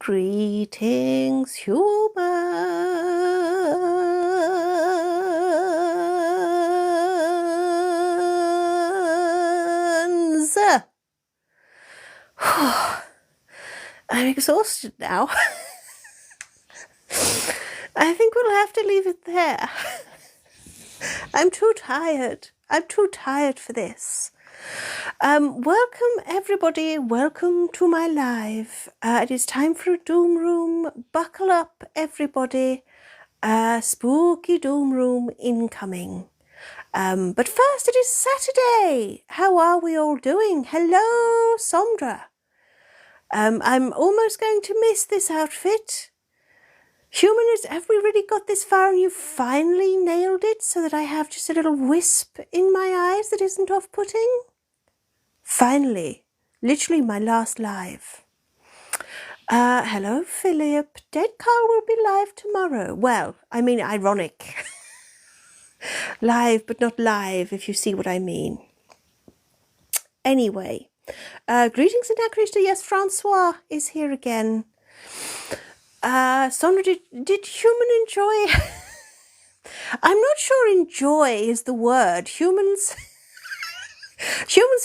Greetings, humans! I'm exhausted now. I think we'll have to leave it there. I'm too tired. I'm too tired for this. Welcome everybody, welcome to my live. It is time for a doom room. Buckle up everybody. Spooky doom room incoming. But first it is Saturday. How are we all doing? Hello, Sondra. I'm almost going to miss this outfit. Have we really got this far and you finally nailed it so that I have just a little wisp in my eyes that isn't off-putting? Finally, literally my last live. Hello, Philip. Dead Carl will be live tomorrow. Well, I mean, ironic. Live, but not live, if you see what I mean. Anyway, greetings Anachrista. Yes, Francois is here again. Sondra, did human enjoy? I'm not sure enjoy is the word. Humans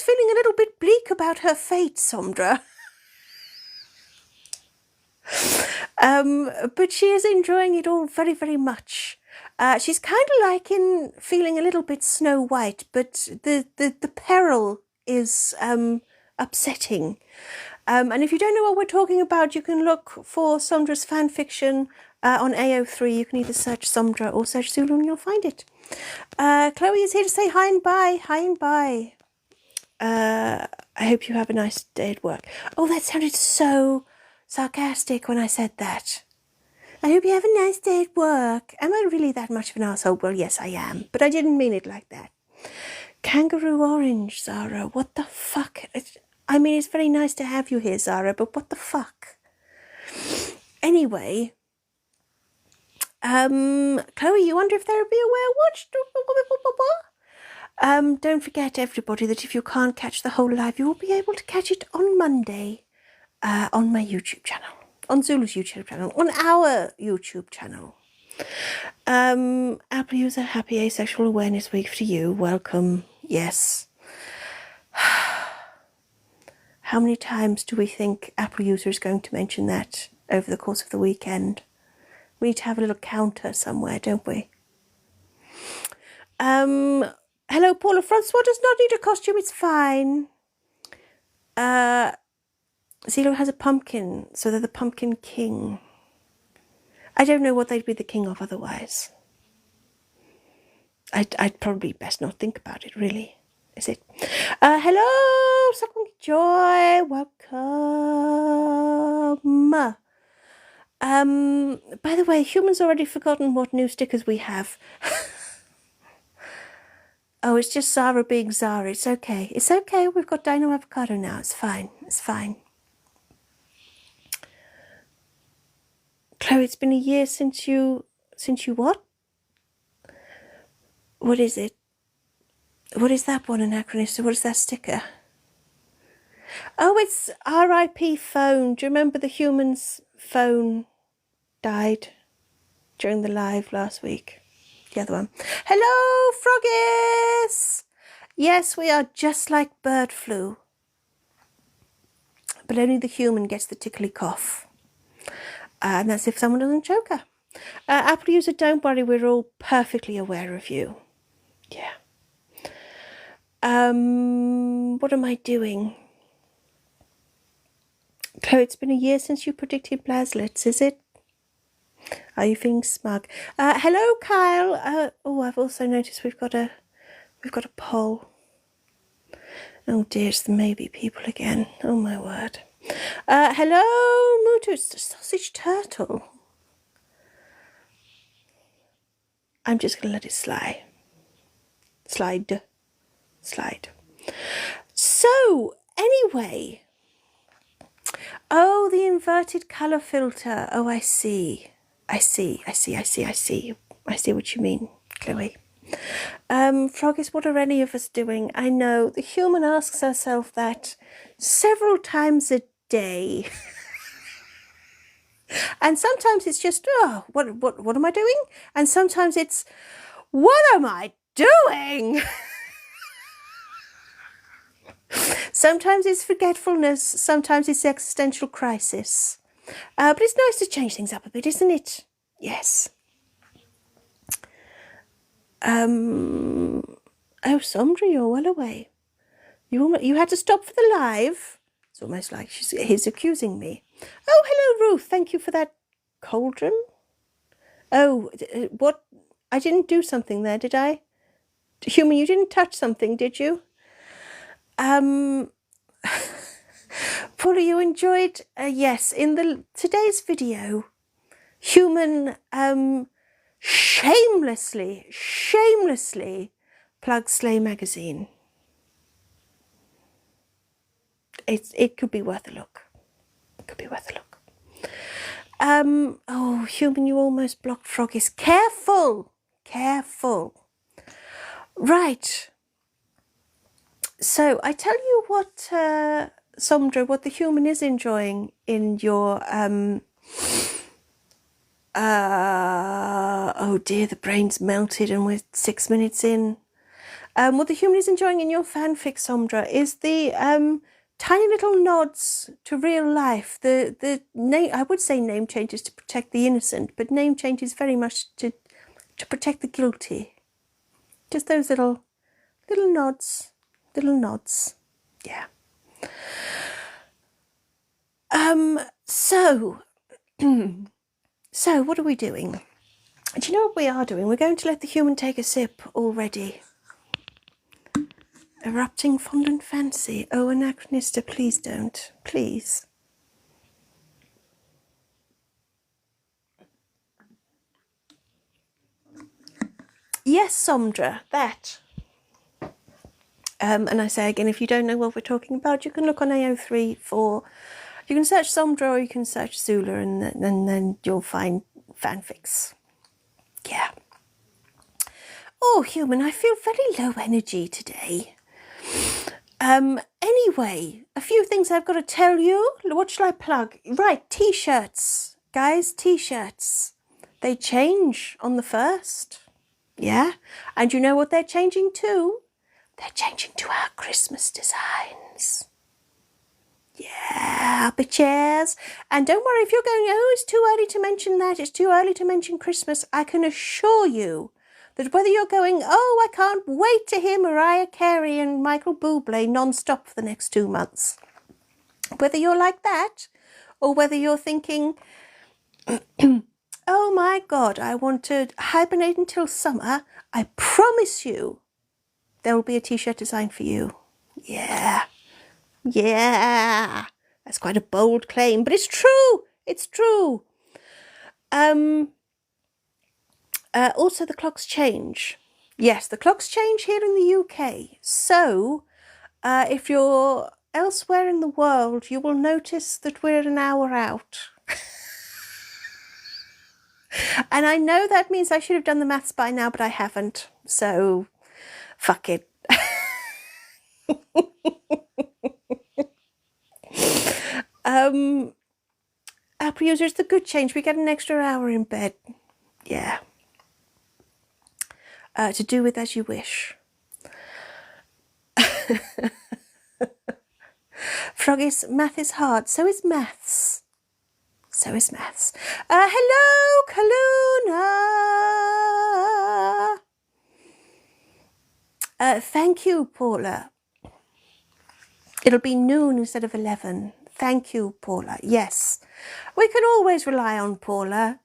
feeling a little bit bleak about her fate, Sondra. But she is enjoying it all very, very much. She's kind of feeling a little bit Snow White, but the peril is upsetting. And if you don't know what we're talking about, you can look for Sondra's fan fiction on AO3. You can either search Sondra or search Zulu and you'll find it. Chloe is here to say hi and bye. Hi and bye. I hope you have a nice day at work. Oh, that sounded so sarcastic when I said that. I hope you have a nice day at work. Am I really that much of an asshole? Well, yes, I am. But I didn't mean it like that. Kangaroo orange, Zara. What the fuck? I mean, it's very nice to have you here, Zara, but what the fuck? Anyway, Chloe, you wonder if there will be a whale watch? Don't forget, everybody, that if you can't catch the whole live, you will be able to catch it on Monday on my YouTube channel, on Zulu's YouTube channel, on our YouTube channel. Apple user, happy Asexual Awareness Week for you. Welcome. Yes. How many times do we think Apple user is going to mention that over the course of the weekend? We need to have a little counter somewhere, don't we? Hello, Paula. Francois does not need a costume. It's fine. Zelo has a pumpkin, so they're the Pumpkin King. I don't know what they'd be the king of otherwise. I'd probably best not think about it, really. Is it? Hello, Sakung Joy. Welcome. By the way, humans already forgotten what new stickers we have. Oh, it's just Zara being Zara. It's okay. It's okay. We've got Dino Avocado now. It's fine. It's fine. Chloe, it's been a year since you what? What is it? What is that one, Anachronista? What is that sticker? Oh, it's RIP phone. Do you remember the human's phone died during the live last week? The other one. Hello, Froggies! Yes, we are just like bird flu. But only the human gets the tickly cough. And that's if someone doesn't choke her. Apple user, don't worry, we're all perfectly aware of you. Yeah. What am I doing? Chloe, it's been a year since you predicted Blaslets, is it? Are you feeling smug? Hello, Kyle. Oh, I've also noticed we've got a poll. Oh dear, it's the maybe people again. Oh my word. Hello, Mutu. It's the sausage turtle. I'm just gonna let it slide. Slide. So, anyway. Oh, the inverted colour filter. Oh, I see. I see what you mean, Chloe. Froggies, what are any of us doing? I know, the human asks herself that several times a day. And sometimes it's just, oh, what am I doing? And sometimes it's, what am I doing? Sometimes it's forgetfulness. Sometimes it's existential crisis. But it's nice to change things up a bit, isn't it? Yes. Oh, Sondra, you're well away. You had to stop for the live. It's almost like he's accusing me. Oh, hello, Ruth. Thank you for that cauldron. Oh, what? I didn't do something there, did I? Human, you didn't touch something, did you? Paula, you enjoyed, yes, in today's video, Human shamelessly plugs Slay magazine. It could be worth a look. It could be worth a look. Oh, Human, you almost blocked Froggies. Careful, careful. Right. So I tell you what, Sondra, what the Human is enjoying in your oh dear, the brain's melted and we're 6 minutes in. What the Human is enjoying in your fanfic, Sondra, is the tiny little nods to real life. The name, I would say name changes to protect the innocent, but name changes very much to protect the guilty. Just those little nods. Little nods. Yeah. So what are we doing? Do you know what we are doing? We're going to let the Human take a sip already. Erupting fondant fancy. Oh, Anachronista, please don't. Please. Yes, Sondra, that. And I say again, if you don't know what we're talking about, you can look on AO3 for... You can search Sondra or you can search Zula and then you'll find fanfics. Yeah. Oh, Human, I feel very low energy today. Anyway, a few things I've got to tell you. What shall I plug? Right, T-shirts. Guys, T-shirts. They change on the 1st. Yeah. And you know what they're changing to? They're changing to our Christmas designs. Yeah, bitches. And don't worry if you're going, oh, it's too early to mention that. It's too early to mention Christmas. I can assure you that whether you're going, oh, I can't wait to hear Mariah Carey and Michael Bublé non-stop for the next 2 months. Whether you're like that or whether you're thinking, oh my God, I want to hibernate until summer, I promise you there will be a T-shirt design for you. Yeah. Yeah. That's quite a bold claim, but it's true. It's true. Also, the clocks change. Yes, the clocks change here in the UK. So, if you're elsewhere in the world, you will notice that we're an hour out. And I know that means I should have done the maths by now, but I haven't. So, fuck it. Apple users, the good change. We get an extra hour in bed. Yeah. To do with as you wish. Froggies, math is hard. So is maths. So is maths. Hello, Kaluna. Thank you, Paula. It'll be noon instead of 11. Thank you, Paula. Yes, we can always rely on Paula.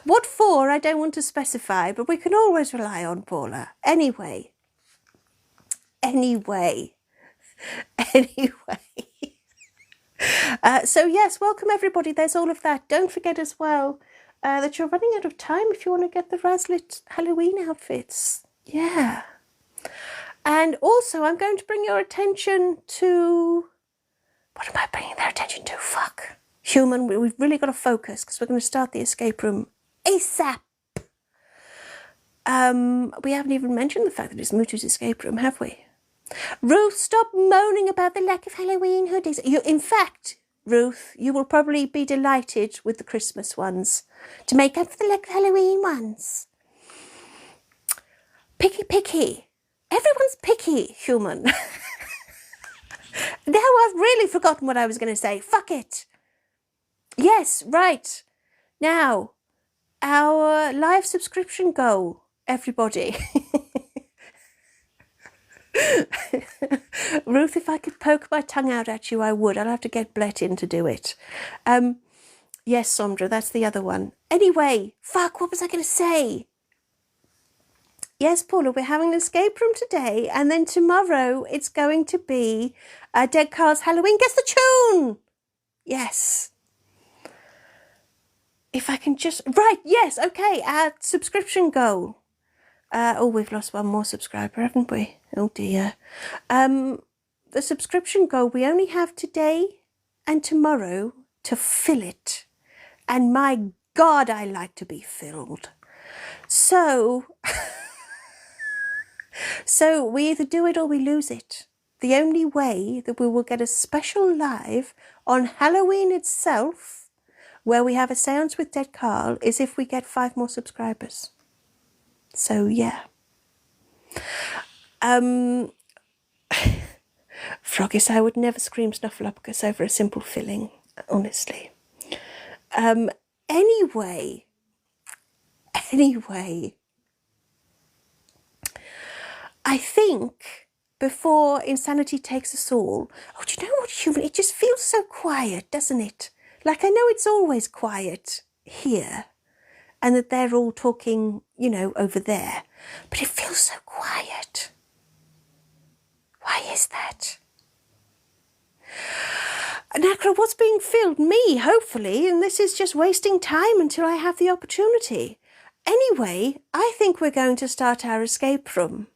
What for, I don't want to specify, but we can always rely on Paula. Anyway. So yes, welcome everybody. There's all of that. Don't forget as well that you're running out of time if you want to get the Razlit Halloween outfits. Yeah. And also, I'm going to bring your attention to... What am I bringing their attention to? Fuck. Human, we've really got to focus because we're going to start the escape room ASAP. We haven't even mentioned the fact that it's Mutu's escape room, have we? Ruth, stop moaning about the lack of Halloween hoodies. In fact, Ruth, you will probably be delighted with the Christmas ones to make up for the Halloween ones. Picky. Everyone's picky, human. Now I've really forgotten what I was going to say. Fuck it. Yes, right. Now, our live subscription goal, everybody. Ruth, if I could poke my tongue out at you, I would. I'll have to get Blett in to do it. Yes, Sondra, that's the other one. Anyway, fuck, what was I going to say? Yes, Paula, we're having an escape room today, and then tomorrow it's going to be Dead Carl's Halloween. Guess the tune! Yes. If I can just... Right, yes, okay, our subscription goal. Oh, we've lost one more subscriber, haven't we? Oh, dear. The subscription goal, we only have today and tomorrow to fill it. And my God, I like to be filled. So... So we either do it or we lose it. The only way that we will get a special live on Halloween itself, where we have a seance with Dead Carl, is if we get 5 more subscribers. So yeah. Froggies, I would never scream Snuffleupagus over a simple filling, honestly. Anyway. I think before insanity takes us all, oh, do you know what, human? It just feels so quiet, doesn't it? Like, I know it's always quiet here and that they're all talking, you know, over there, but it feels so quiet. Why is that? Nakra, what's being filled? Me, hopefully, and this is just wasting time until I have the opportunity. Anyway, I think we're going to start our escape room.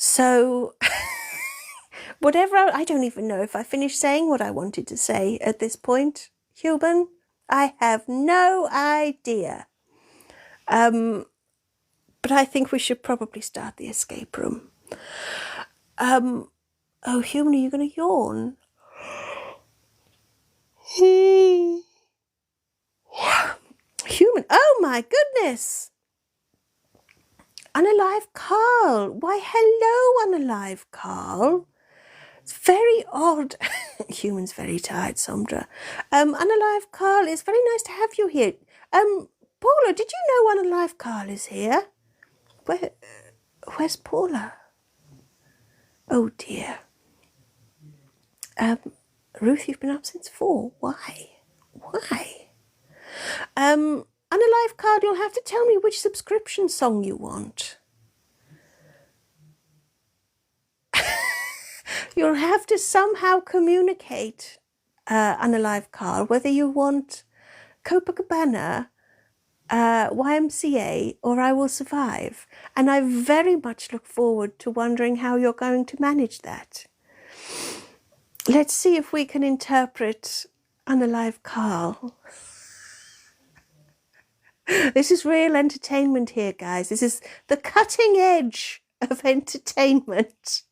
So, whatever, I don't even know if I finished saying what I wanted to say at this point, human. I have no idea. But I think we should probably start the escape room. Oh, human, are you going to yawn? Human, oh my goodness. Unalive Carl. Why, hello, Unalive Carl. It's very odd. Human's very tired, Sondra. Unalive Carl, it's very nice to have you here. Paula, did you know Unalive Carl is here? Where's Paula? Oh dear. Ruth, you've been up since 4. Why? Unalive Card, you'll have to tell me which subscription song you want. You'll have to somehow communicate, Unalive Card, whether you want Copacabana, YMCA, or I Will Survive. And I very much look forward to wondering how you're going to manage that. Let's see if we can interpret Unalive Carl. This is real entertainment here, guys. This is the cutting edge of entertainment.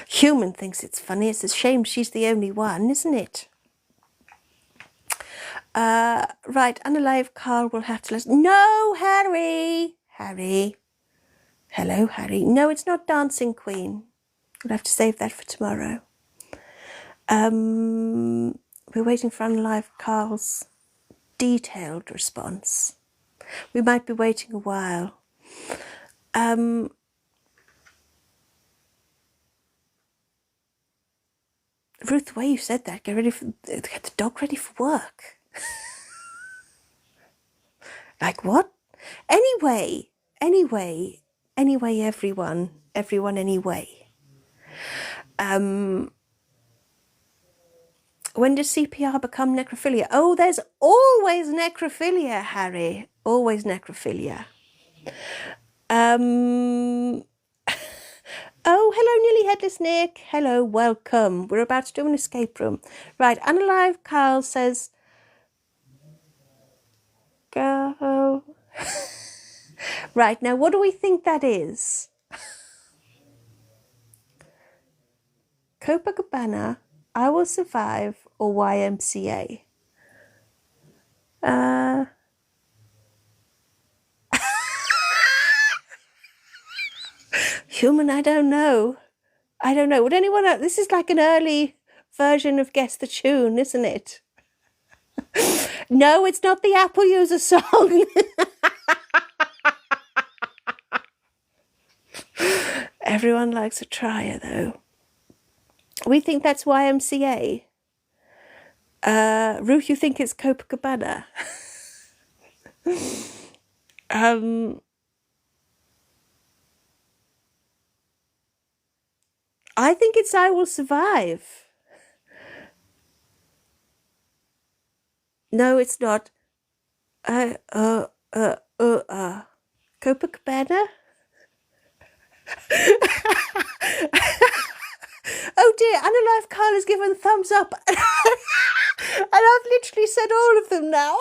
Human thinks it's funny. It's a shame she's the only one, isn't it? Right, Unalive Carl will have to listen. No, Harry! Hello, Harry. No, it's not Dancing Queen. We'll have to save that for tomorrow. We're waiting for Unalive Carl's detailed response. We might be waiting a while. Ruth, the way you said that, get the dog ready for work. Like what? Anyway, everyone, anyway. When does CPR become necrophilia? Oh, there's always necrophilia, Harry. Always necrophilia. Oh, hello, Nearly Headless Nick. Hello, welcome. We're about to do an escape room. Right, Unalive Carl says, go. Right, now what do we think that is? Copacabana, I Will Survive, or YMCA? Human, I don't know. I don't know. Would anyone else? This is like an early version of Guess the Tune, isn't it? No, it's not the Apple User song. Everyone likes a trier, though. We think that's YMCA. Ruth, you think it's Copacabana? I think it's I Will Survive. No, it's not. Copacabana? Oh dear, Unalive Carl has given thumbs up. And I've literally said all of them now.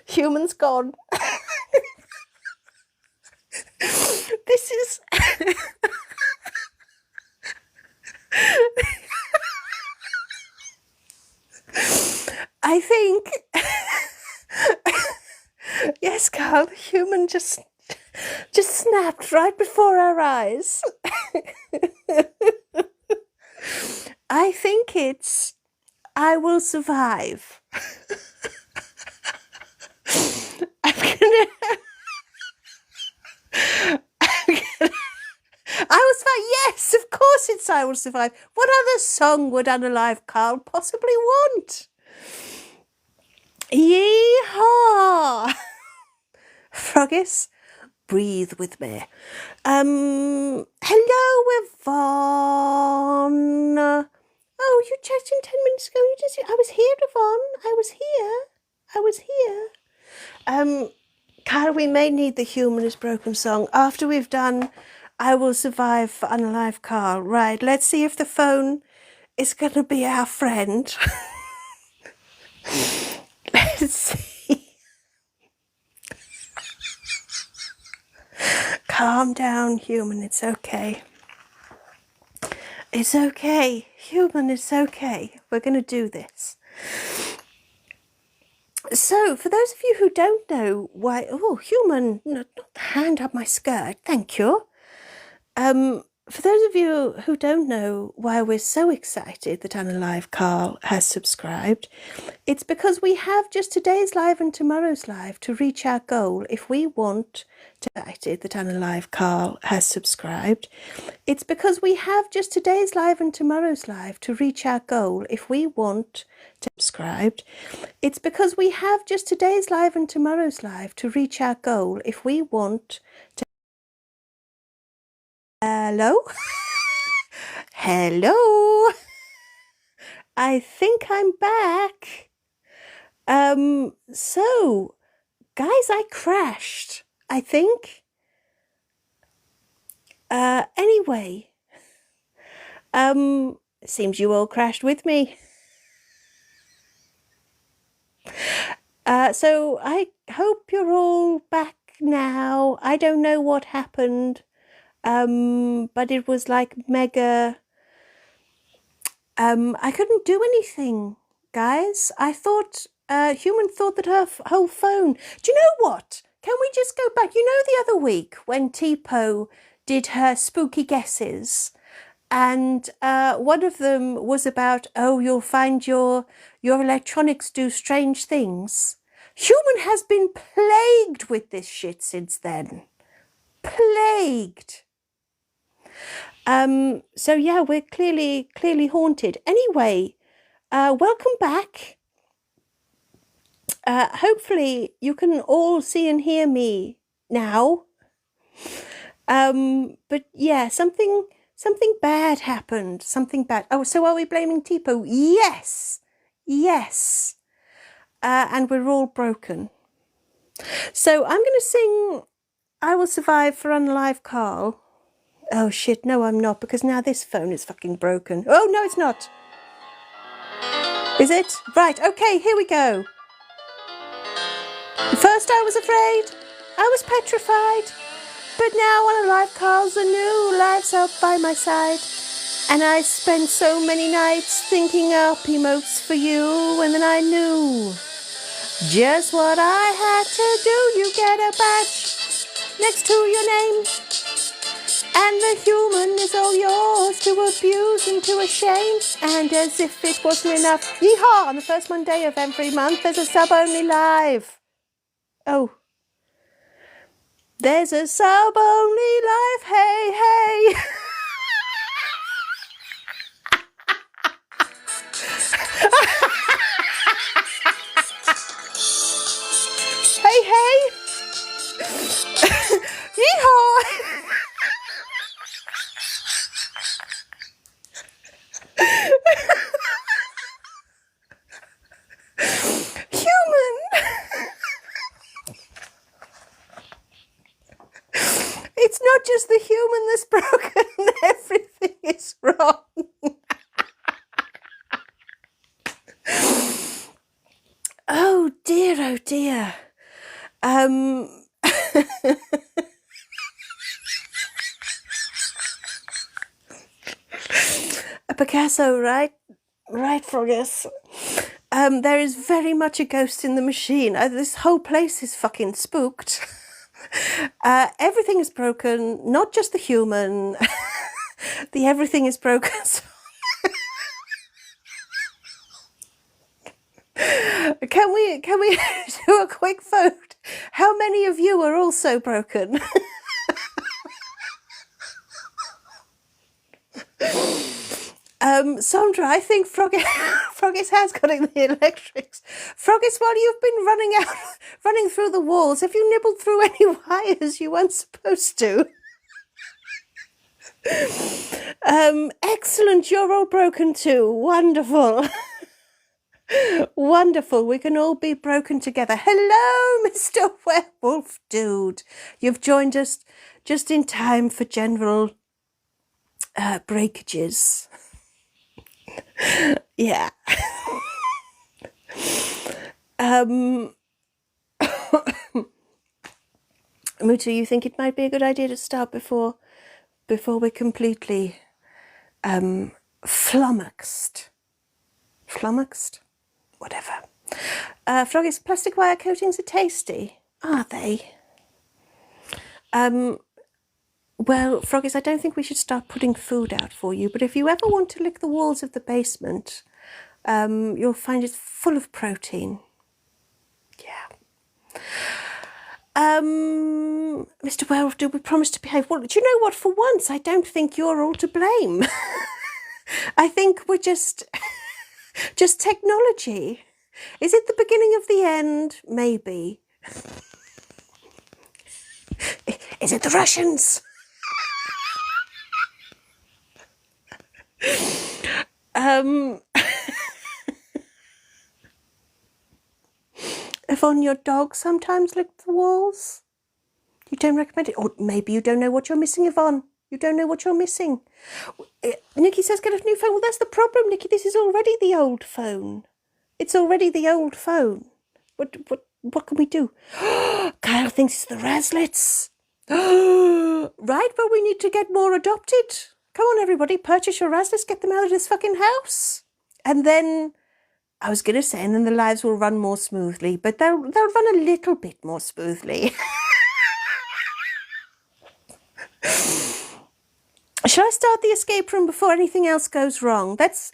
Human's gone. This is... I think... Yes, Carl, the human just snapped right before our eyes. I think it's I Will Survive. Yes, of course it's I Will Survive. What other song would Unalive Carl possibly want? Yeehaw! Froggis, breathe with me. Hello, Yvonne. Oh, you checked in 10 minutes ago. I was here, Yvonne. I was here. Carl, we may need the Humanist Broken song after we've done I Will Survive for Unalive Carl. Right, let's see if the phone is going to be our friend. Let's see. Calm down, Human, it's okay. It's okay. Human, it's okay. We're going to do this. So, for those of you who don't know why... Oh, Human, not the hand up my skirt. Thank you. For those of you who don't know why we're so excited that Unalive Carl has subscribed, it's because we have just today's live and tomorrow's live to reach our goal. If we want to excited that Unalive Carl has subscribed, it's because we have just today's live and tomorrow's live to reach our goal. If we want to subscribed, it's because we have just today's live and tomorrow's live to reach our goal. If we want to... Hello? Hello? I think I'm back. So, guys, I crashed, I think. Anyway, seems you all crashed with me. So I hope you're all back now. I don't know what happened. But it was like mega, I couldn't do anything, guys. I thought, Human thought that her whole phone, do you know what? Can we just go back? You know the other week when Tipo did her spooky guesses and one of them was about, oh, you'll find your electronics do strange things. Human has been plagued with this shit since then. Plagued. So yeah, we're clearly haunted. Anyway, welcome back. Hopefully you can all see and hear me now. But yeah, something bad happened. Something bad. Oh, so are we blaming Tipo? Yes. Yes. And we're all broken. So I'm going to sing I Will Survive for Unalive Carl. Oh shit, no I'm not, because now this phone is fucking broken. Oh no it's not. Is it? Right, okay, here we go. First I was afraid, I was petrified, but now when a life calls anew, life's up by my side. And I spent so many nights thinking up emotes for you, and then I knew just what I had to do. You get a badge next to your name, and the human is all yours to abuse and to shame. And as if it wasn't enough, yeehaw, on the first Monday of every month there's a sub-only live. Oh. There's a sub-only live, hey, hey. Hey, hey. Yeehaw. Human. It's not just the human that's broken, everything is wrong. Oh dear, oh dear. A Picasso, right? Right, Froggus. There is very much a ghost in the machine. This whole place is fucking spooked. Everything is broken, not just the human. The everything is broken. Can we do a quick vote? How many of you are also broken? Sandra, I think Froggus has got in the electrics. Froggus, while you've been running through the walls, have you nibbled through any wires you weren't supposed to? Excellent, you're all broken too. Wonderful. Wonderful, we can all be broken together. Hello, Mr. Werewolf Dude. You've joined us just in time for general breakages. Yeah. Mutu, you think it might be a good idea to start before we're completely flummoxed? Flummoxed? Whatever. Froggy's plastic wire coatings are tasty, are they? Well, Froggies, I don't think we should start putting food out for you, but if you ever want to lick the walls of the basement, you'll find it's full of protein. Yeah. Mr. Werewolf, do we promise to behave? Well, do you know what? For once, I don't think you're all to blame. I think we're just technology. Is it the beginning of the end? Maybe. Is it the Russians? Yvonne, your dog sometimes licks the walls. You don't recommend it? Or maybe you don't know what you're missing, Yvonne. You don't know what you're missing. Nikki says get a new phone. Well, that's the problem, Nikki. This is already the old phone. It's already the old phone. What can we do? Kyle thinks it's the Razlets. Right, but we need to get more adopted. Come on, everybody, purchase your Razlets, get them out of this fucking house. And then, I was going to say, and then the lives will run more smoothly, but they'll run a little bit more smoothly. Shall I start the escape room before anything else goes wrong? Let's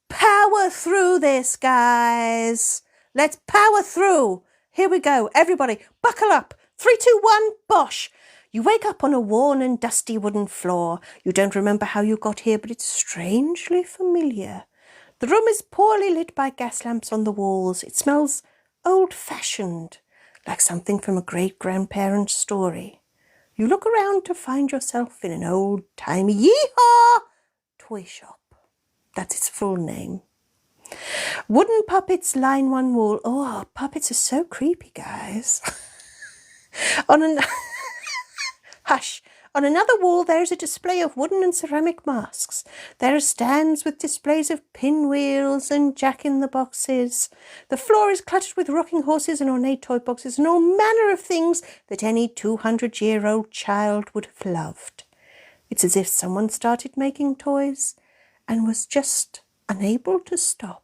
power through this, guys. Let's power through. Here we go. Everybody, buckle up. 3, 2, 1, bosh. You wake up on a worn and dusty wooden floor. You don't remember how you got here, but it's strangely familiar. The room is poorly lit by gas lamps on the walls. It smells old-fashioned, like something from a great-grandparent's story. You look around to find yourself in an old-timey yee-haw toy shop. That's its full name. Wooden puppets line one wall. Oh, puppets are so creepy, guys. Hush. On another wall there is a display of wooden and ceramic masks. There are stands with displays of pinwheels and jack-in-the-boxes. The floor is cluttered with rocking horses and ornate toy boxes and all manner of things that any 200-year-old child would have loved. It's as if someone started making toys and was just unable to stop.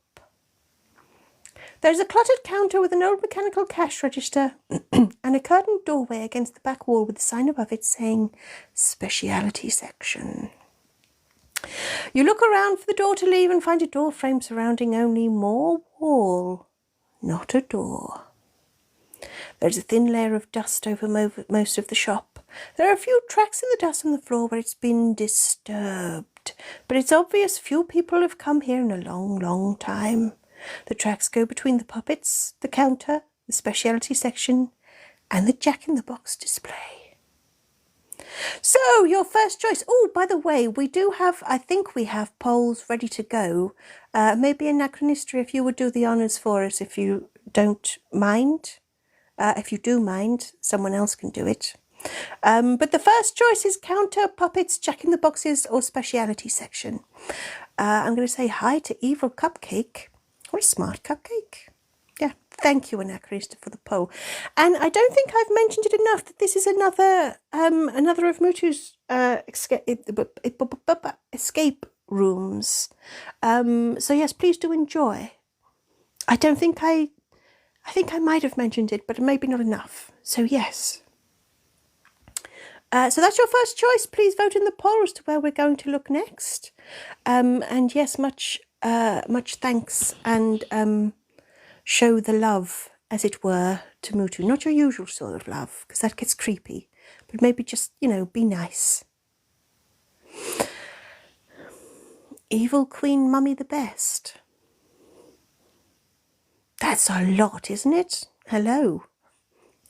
There's a cluttered counter with an old mechanical cash register and a curtained doorway against the back wall with a sign above it saying speciality section. You look around for the door to leave and find a door frame surrounding only more wall, not a door. There's a thin layer of dust over most of the shop. There are a few tracks in the dust on the floor where it's been disturbed, but it's obvious few people have come here in a long, long time. The tracks go between the puppets, the counter, the speciality section, and the jack-in-the-box display. So, your first choice. Oh, by the way, we do have, I think we have polls ready to go. Maybe Anachronistra, if you would do the honours for us, if you don't mind. If you do mind, someone else can do it. But the first choice is counter, puppets, jack-in-the-boxes, or speciality section. I'm going to say hi to Evil Cupcake. What a smart cupcake. Yeah, thank you, Anachronista, for the poll. And I don't think I've mentioned it enough that this is another of Mutu's escape rooms. So yes, please do enjoy. I think I might have mentioned it, but maybe not enough. So yes. So that's your first choice. Please vote in the poll as to where we're going to look next. And yes, much thanks and show the love, as it were, to Mutu. Not your usual sort of love, because that gets creepy, but maybe just, be nice. Evil Queen Mummy the best. That's a lot, isn't it? Hello.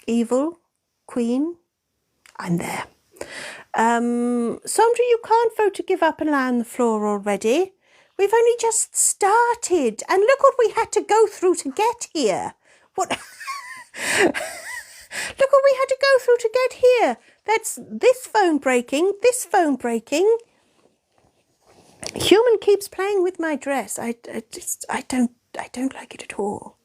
Evil Queen. I'm there. Sandra, you can't vote to give up and lie on the floor already. We've only just started, and look what we had to go through to get here. What? Look what we had to go through to get here. That's this phone breaking, this phone breaking. Human keeps playing with my dress. I don't like it at all.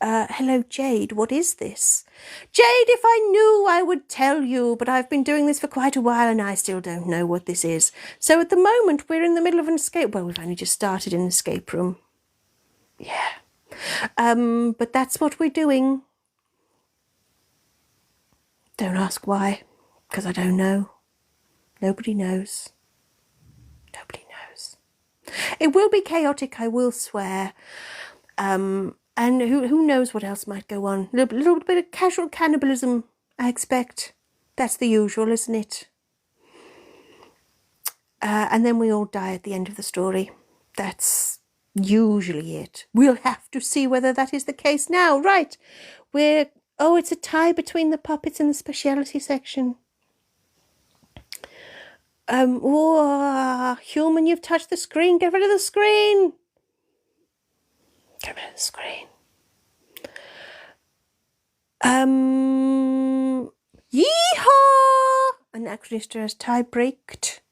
Hello, Jade. What is this? Jade, if I knew, I would tell you, but I've been doing this for quite a while and I still don't know what this is. So at the moment, we're in the middle of an escape. Well, we've only just started an escape room. Yeah. But that's what we're doing. Don't ask why, because I don't know. Nobody knows. Nobody knows. It will be chaotic, I will swear. And who knows what else might go on. A little bit of casual cannibalism, I expect. That's the usual, isn't it? And then we all die at the end of the story. That's usually it. We'll have to see whether that is the case now. Right. It's a tie between the puppets and the speciality section. Human, you've touched the screen. Get rid of the screen. Get rid of the screen. Yeehaw! Anachronistra has tie broken.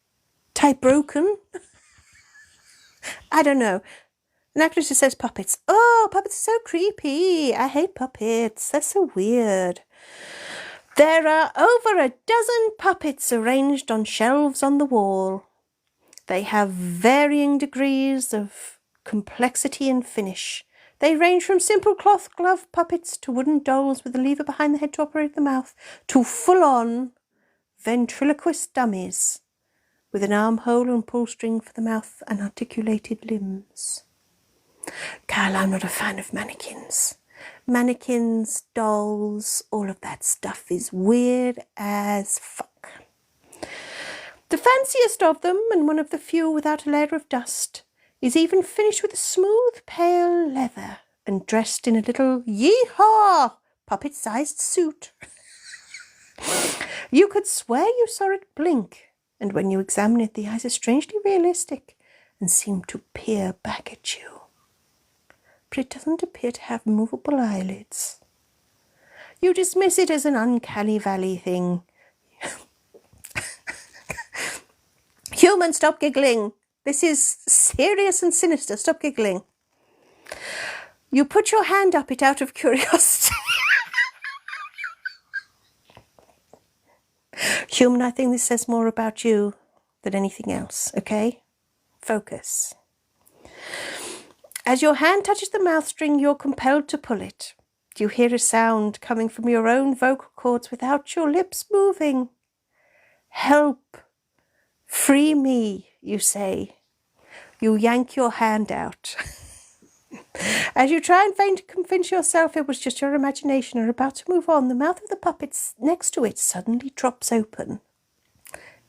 I don't know. Anachronistra says puppets. Oh, puppets are so creepy. I hate puppets. They're so weird. There are over a dozen puppets arranged on shelves on the wall. They have varying degrees of complexity and finish. They range from simple cloth glove puppets to wooden dolls with a lever behind the head to operate the mouth, to full-on ventriloquist dummies with an armhole and pull string for the mouth and articulated limbs. Carl, I'm not a fan of mannequins. Mannequins, dolls, all of that stuff is weird as fuck. The fanciest of them, and one of the few without a layer of dust, is even finished with a smooth, pale leather and dressed in a little yeehaw puppet-sized suit. You could swear you saw it blink, and when you examine it, the eyes are strangely realistic and seem to peer back at you. But it doesn't appear to have movable eyelids. You dismiss it as an uncanny valley thing. Human, stop giggling. This is serious and sinister. Stop giggling. You put your hand up it out of curiosity. Human, I think this says more about you than anything else, okay? Focus. As your hand touches the mouth string, you're compelled to pull it. You hear a sound coming from your own vocal cords without your lips moving. Help. Free me, you say. You yank your hand out. As you try and faint to convince yourself it was just your imagination and are about to move on, the mouth of the puppet next to it suddenly drops open.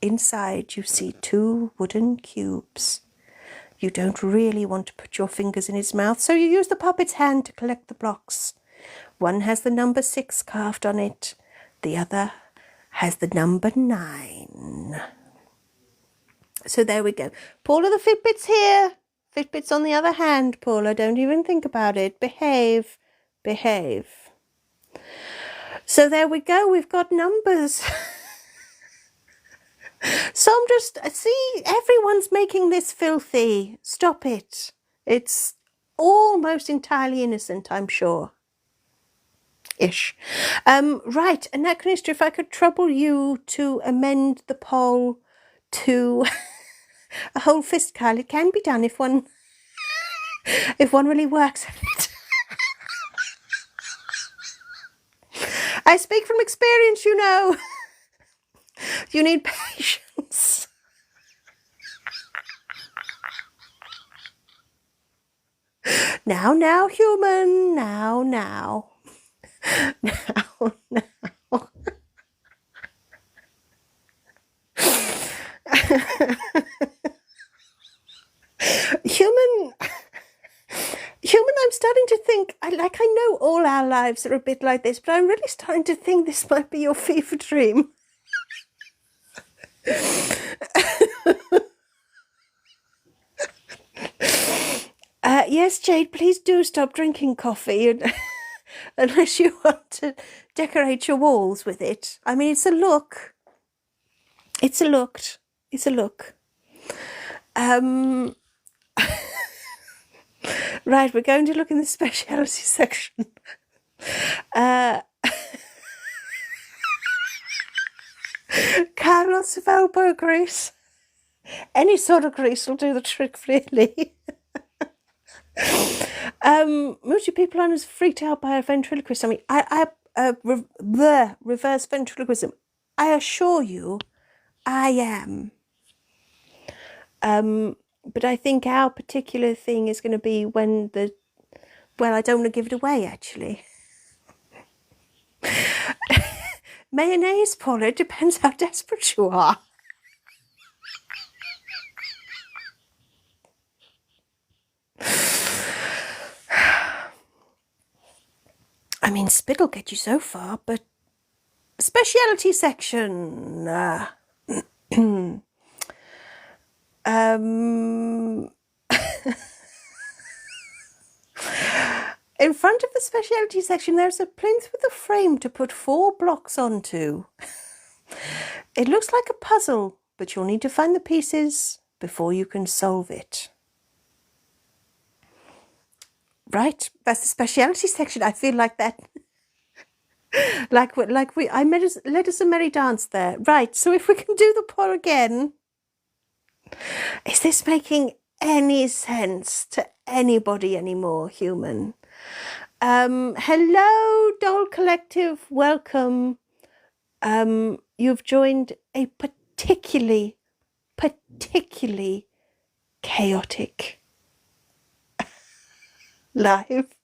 Inside, you see 2 wooden cubes. You don't really want to put your fingers in its mouth, so you use the puppet's hand to collect the blocks. One has the number 6 carved on it. The other has the number 9. So there we go. Paula, the Fitbit's here. Fitbit's on the other hand, Paula. Don't even think about it. Behave. Behave. So there we go. We've got numbers. So I'm just... See, everyone's making this filthy. Stop it. It's almost entirely innocent, I'm sure. Ish. Right. Anachronist, if I could trouble you to amend the poll to... a whole fist, Kyle. It can be done if one really works at it. I speak from experience, you know. You need patience. Now, human. Now. Now. Human, I'm starting to think, I know all our lives are a bit like this, but I'm really starting to think this might be your fever dream. Yes, Jade, please do stop drinking coffee, unless you want to decorate your walls with it. I mean, it's a look. It's a look. It's a look. Right, we're going to look in the speciality section. Lots of elbow grease. Any sort of grease will do the trick, really. Most of people aren't as freaked out by a ventriloquist. I mean, the reverse ventriloquism. I assure you, I am. But I think our particular thing is going to be when well, I don't want to give it away, actually. Mayonnaise, Paula, it depends how desperate you are. I mean, spit'll get you so far, but... Speciality section. In front of the speciality section, there's a plinth with a frame to put 4 blocks onto. It looks like a puzzle, but you'll need to find the pieces before you can solve it. Right, that's the speciality section. I feel like that. I led us a merry dance there. Right, so if we can do the poll again. Is this making any sense to anybody anymore, human? Hello, Doll Collective. Welcome. You've joined a particularly chaotic live.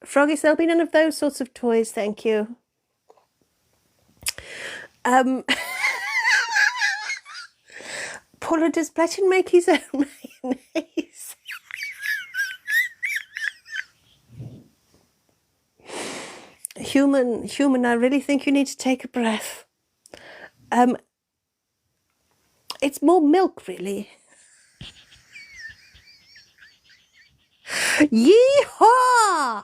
Froggies, there'll be none of those sorts of toys, thank you. Paula, does Bletton make his own mayonnaise? Human, I really think you need to take a breath. It's more milk, really. Yeehaw!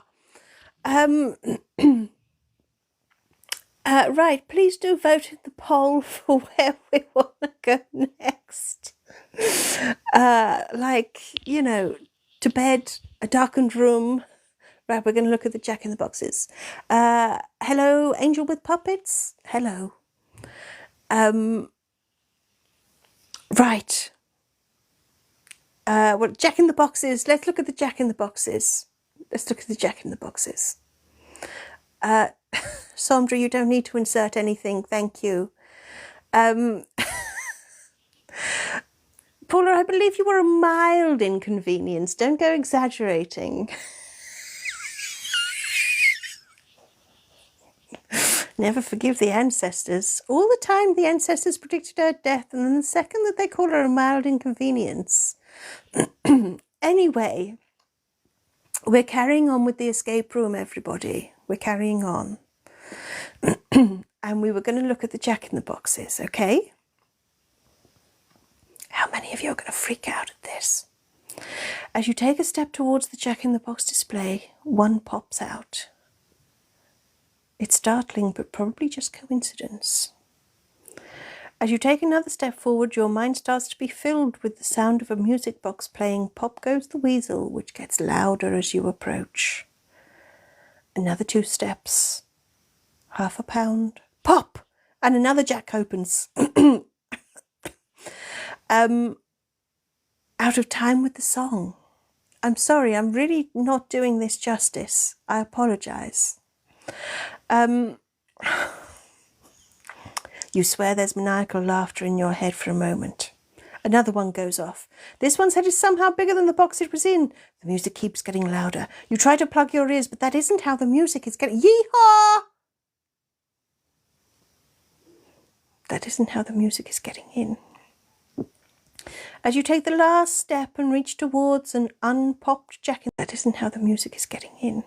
Right, please do vote in the poll for where we want to go next. Like, you know, to bed, a darkened room. Right, we're going to look at the Jack in the Boxes. Hello, Angel with Puppets. Hello. Right. Well, Jack in the Boxes. Let's look at the Jack in the Boxes. Let's look at the Jack in the Boxes. Sandra, you don't need to insert anything. Thank you. Paula, I believe you were a mild inconvenience. Don't go exaggerating. Never forgive the ancestors. All the time the ancestors predicted her death, and then the second that they call her a mild inconvenience. Anyway, we're carrying on with the escape room, everybody. We're carrying on. And we were going to look at the Jack in the Boxes, okay? How many of you are going to freak out at this? As you take a step towards the Jack in the Box display, one pops out. It's startling, but probably just coincidence. As you take another step forward, your mind starts to be filled with the sound of a music box playing Pop Goes the Weasel, which gets louder as you approach. Another 2 steps. Half a pound. Pop! And another Jack opens. Out of time with the song. I'm sorry, I'm really not doing this justice. I apologise. You swear there's maniacal laughter in your head for a moment. Another one goes off. This one's head is somehow bigger than the box it was in. The music keeps getting louder. You try to plug your ears, but that isn't how the music is getting... Yee-haw! That isn't how the music is getting in. As you take the last step and reach towards an unpopped Jack in... That isn't how the music is getting in.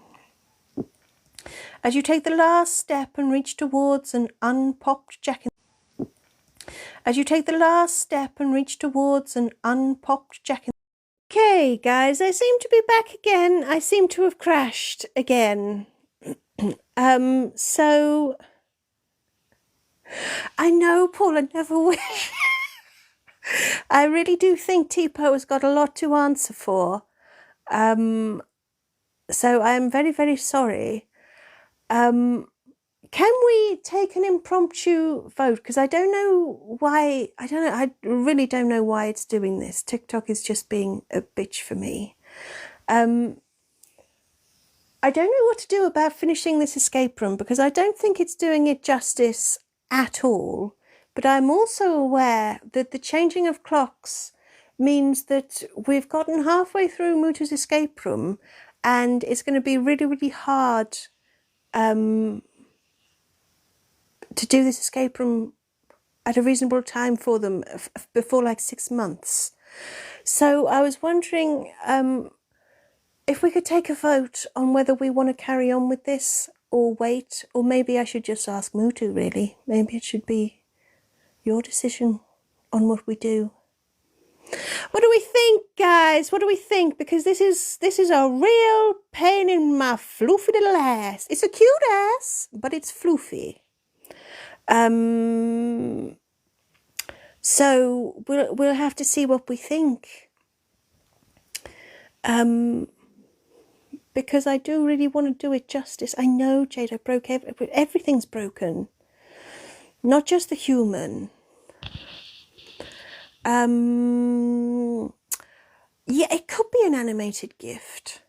As you take the last step and reach towards an unpopped Jack in... As you take the last step and reach towards an unpopped Jack in... Okay, guys, I seem to be back again. I seem to have crashed again. So... I know, Paula, never wish. I really do think Tipo has got a lot to answer for. So I am very, very sorry. Can we take an impromptu vote? Because I don't know why, I really don't know why it's doing this. TikTok is just being a bitch for me. I don't know what to do about finishing this escape room because I don't think it's doing it justice at all. But I'm also aware that the changing of clocks means that we've gotten halfway through Mutu's escape room and it's going to be really, really hard to do this escape room at a reasonable time for them before like 6 months. So I was wondering if we could take a vote on whether we want to carry on with this or wait, or maybe I should just ask Mutu, really. Maybe it should be your decision on what we do. What do we think, guys? What do we think? Because this is a real pain in my floofy little ass. It's a cute ass, but it's floofy. So we'll have to see what we think. Because I do really want to do it justice. I know, Jade, I broke everything's broken. Not just the human. Yeah, it could be an animated gift.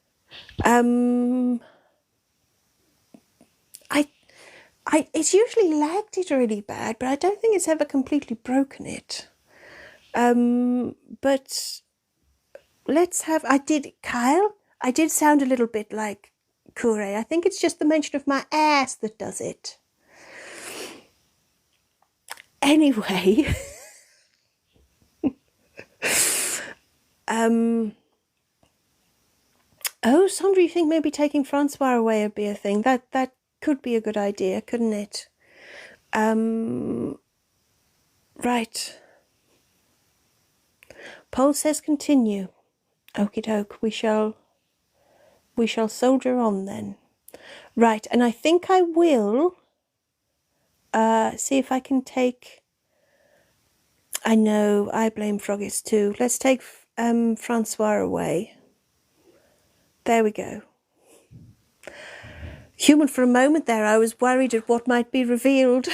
It's usually lagged it really bad, but I don't think it's ever completely broken it. But let's have... Kyle, I did sound a little bit like Kure. I think it's just the mention of my ass that does it. Anyway... Oh, Sandra, you think maybe taking Francois away would be a thing? That could be a good idea, couldn't it? Right. Paul says continue. Okie doke, we shall soldier on then. Right, and I think I will see if I can take... I know, I blame Froggies too. Let's take Francois away. There we go. Human, for a moment there, I was worried at what might be revealed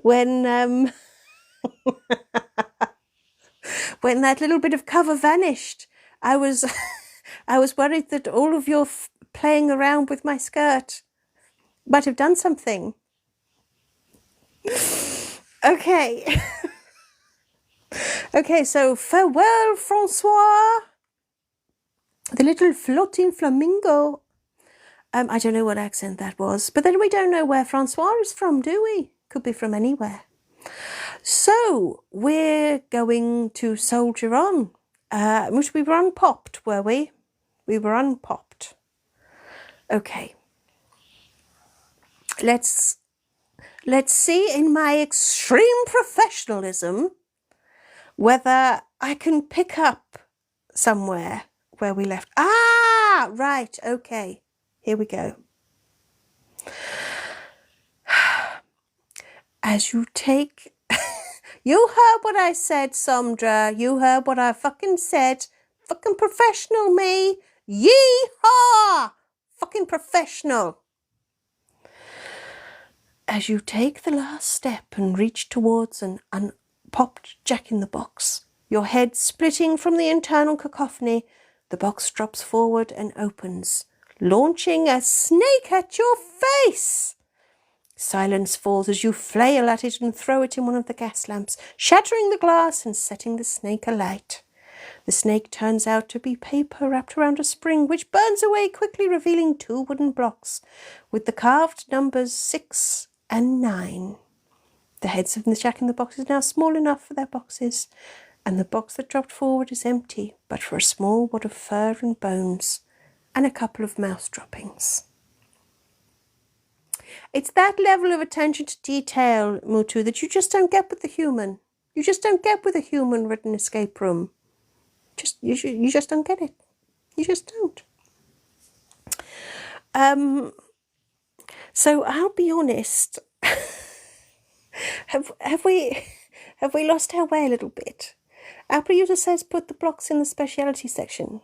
when when that little bit of cover vanished. I was I was worried that all of your playing around with my skirt might have done something. Okay. Okay, so farewell, Francois, the little floating flamingo. I don't know what accent that was, but then we don't know where Francois is from, do we? Could be from anywhere. So we're going to soldier on. Which we were unpopped, were we? We were unpopped. Okay. Let's see in my extreme professionalism whether I can pick up somewhere where we left. Ah, right. Okay. Here we go. As you take... You heard what I said, Sondra. You heard what I fucking said. Fucking professional, me. Yee-haw! Fucking professional. As you take the last step and reach towards an unpopped jack-in-the-box, your head splitting from the internal cacophony, the box drops forward and opens, launching a snake at your face. Silence falls as you flail at it and throw it in one of the gas lamps, shattering the glass and setting the snake alight. The snake turns out to be paper wrapped around a spring, which burns away quickly, revealing 2 wooden blocks with the carved numbers 6 and 9. The heads of the jack-in-the-box is now small enough for their boxes, and the box that dropped forward is empty, but for a small wad of fur and bones, and a couple of mouse droppings. It's that level of attention to detail, Mutu, that you just don't get with the human. You just don't get with a human-ridden escape room. You just don't get it. You just don't. So I'll be honest. have we lost our way a little bit? Our producer says put the blocks in the speciality section.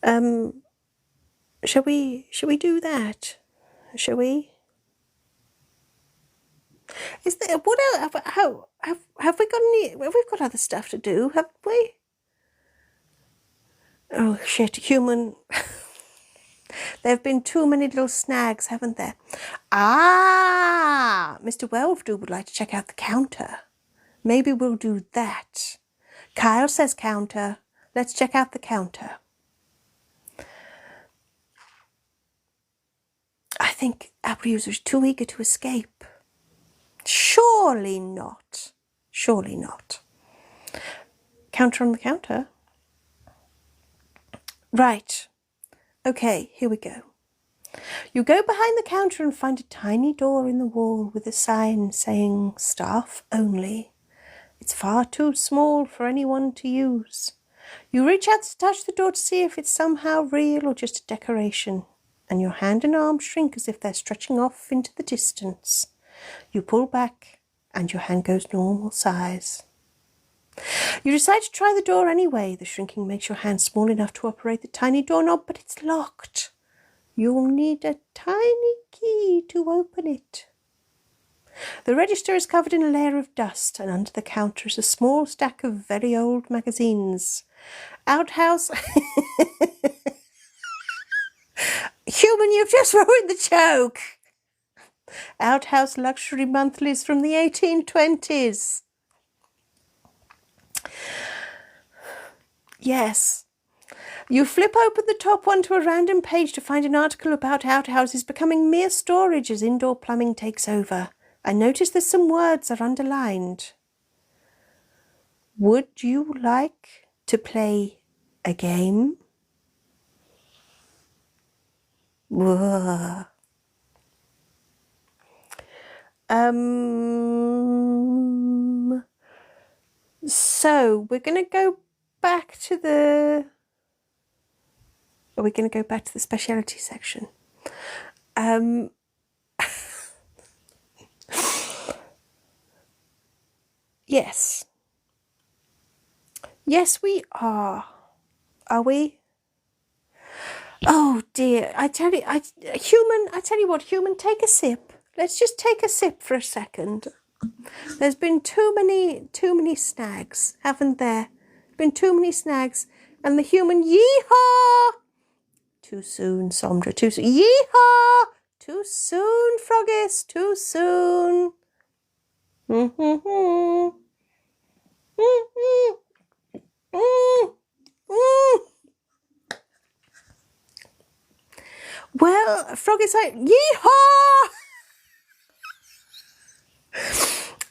Shall we do that? Shall we? Is there what else? Have we got any? We've got other stuff to do, haven't we? Oh shit, human. There have been too many little snags, haven't there? Ah, Mr. Welvdo would like to check out the counter. Maybe we'll do that. Kyle says counter. Let's check out the counter. I think our user is too eager to escape. Surely not. Surely not. Counter on the counter. Right. Okay, here we go. You go behind the counter and find a tiny door in the wall with a sign saying staff only. It's far too small for anyone to use. You reach out to touch the door to see if it's somehow real or just a decoration, and your hand and arm shrink as if they're stretching off into the distance. You pull back and your hand goes normal size. You decide to try the door anyway. The shrinking makes your hand small enough to operate the tiny doorknob, but it's locked. You'll need a tiny key to open it. The register is covered in a layer of dust, and under the counter is a small stack of very old magazines. Outhouse... Human, you've just ruined the joke! Outhouse luxury monthlies from the 1820s. Yes. You flip open the top one to a random page to find an article about outhouses becoming mere storage as indoor plumbing takes over. I notice there's some words that are underlined. Would you like to play a game? Whoa. So we're going to go back to the... Are we going to go back to the speciality section? Yes. Yes, we are. Are we? Oh dear. I tell you what, human, take a sip. Let's just take a sip for a second. There's been too many snags, haven't there? Been too many snags. And the human, yeehaw! Too soon, Sondra, too soon. Yeehaw! Too soon, Froggis, too soon. Well, Froggis, yeehaw!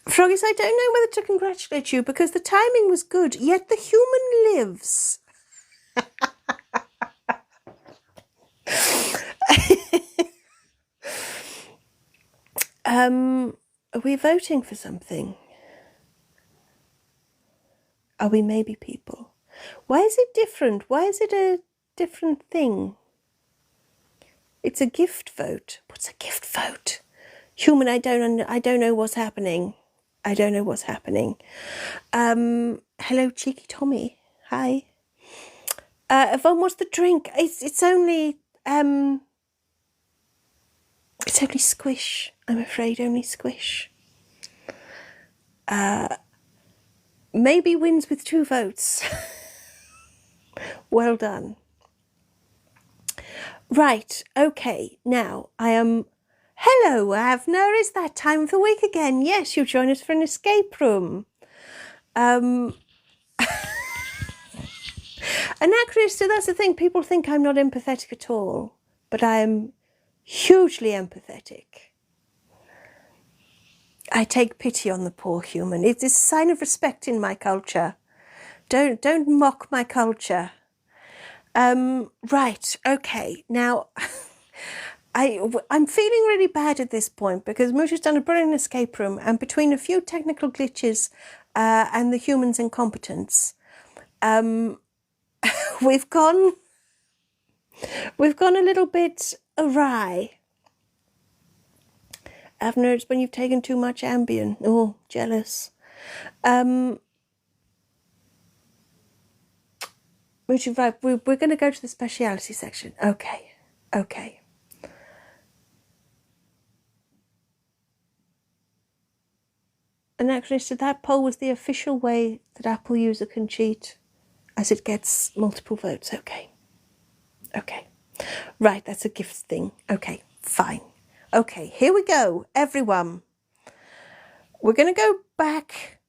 Froggis, I don't know whether to congratulate you because the timing was good, yet the human lives. Are we voting for something? Are we maybe people? Why is it different? Why is it a different thing? It's a gift vote. What's a gift vote? Human, I don't know what's happening. I don't know what's happening. Hello, cheeky Tommy. Hi. Yvonne, what's the drink? It's only squish. I'm afraid only squish. Maybe wins with 2 votes. Well done. Right, okay, now I am... Hello, Avner, is that time of the week again? Yes, you join us for an escape room. Anachronist, that's the thing, people think I'm not empathetic at all, but I am hugely empathetic. I take pity on the poor human. It's a sign of respect in my culture. Don't mock my culture. Right, okay, now I'm feeling really bad at this point because Moosh has done a brilliant escape room, and between a few technical glitches and the human's incompetence, we've gone a little bit awry. Avner, it's when you've taken too much Ambien. Oh, jealous. Moosh, right, we're going to go to the speciality section. Okay. And actually, so that poll was the official way that Apple user can cheat as it gets multiple votes. Okay. Right, that's a gift thing. Okay, fine. Okay, here we go, everyone. We're going to go back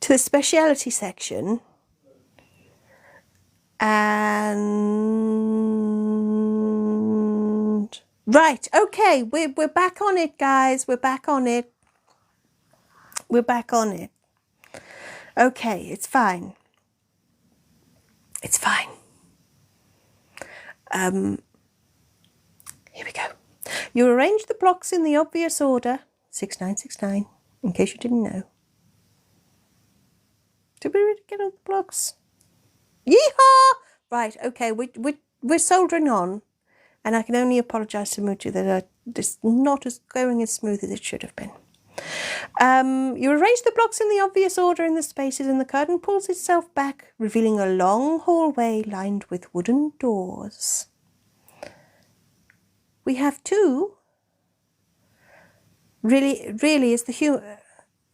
to the speciality section. And... Right, okay, we're back on it, guys. We're back on it. Okay, it's fine. Here we go. You arrange the blocks in the obvious order, 6969, in case you didn't know. Did we really get all the blocks? Yeehaw! Right, okay, we're soldering on, and I can only apologise to Mutu that it's not going as smooth as it should have been. You arrange the blocks in the obvious order in the spaces, and the curtain pulls itself back, revealing a long hallway lined with wooden doors. We have 2. Really, is the human...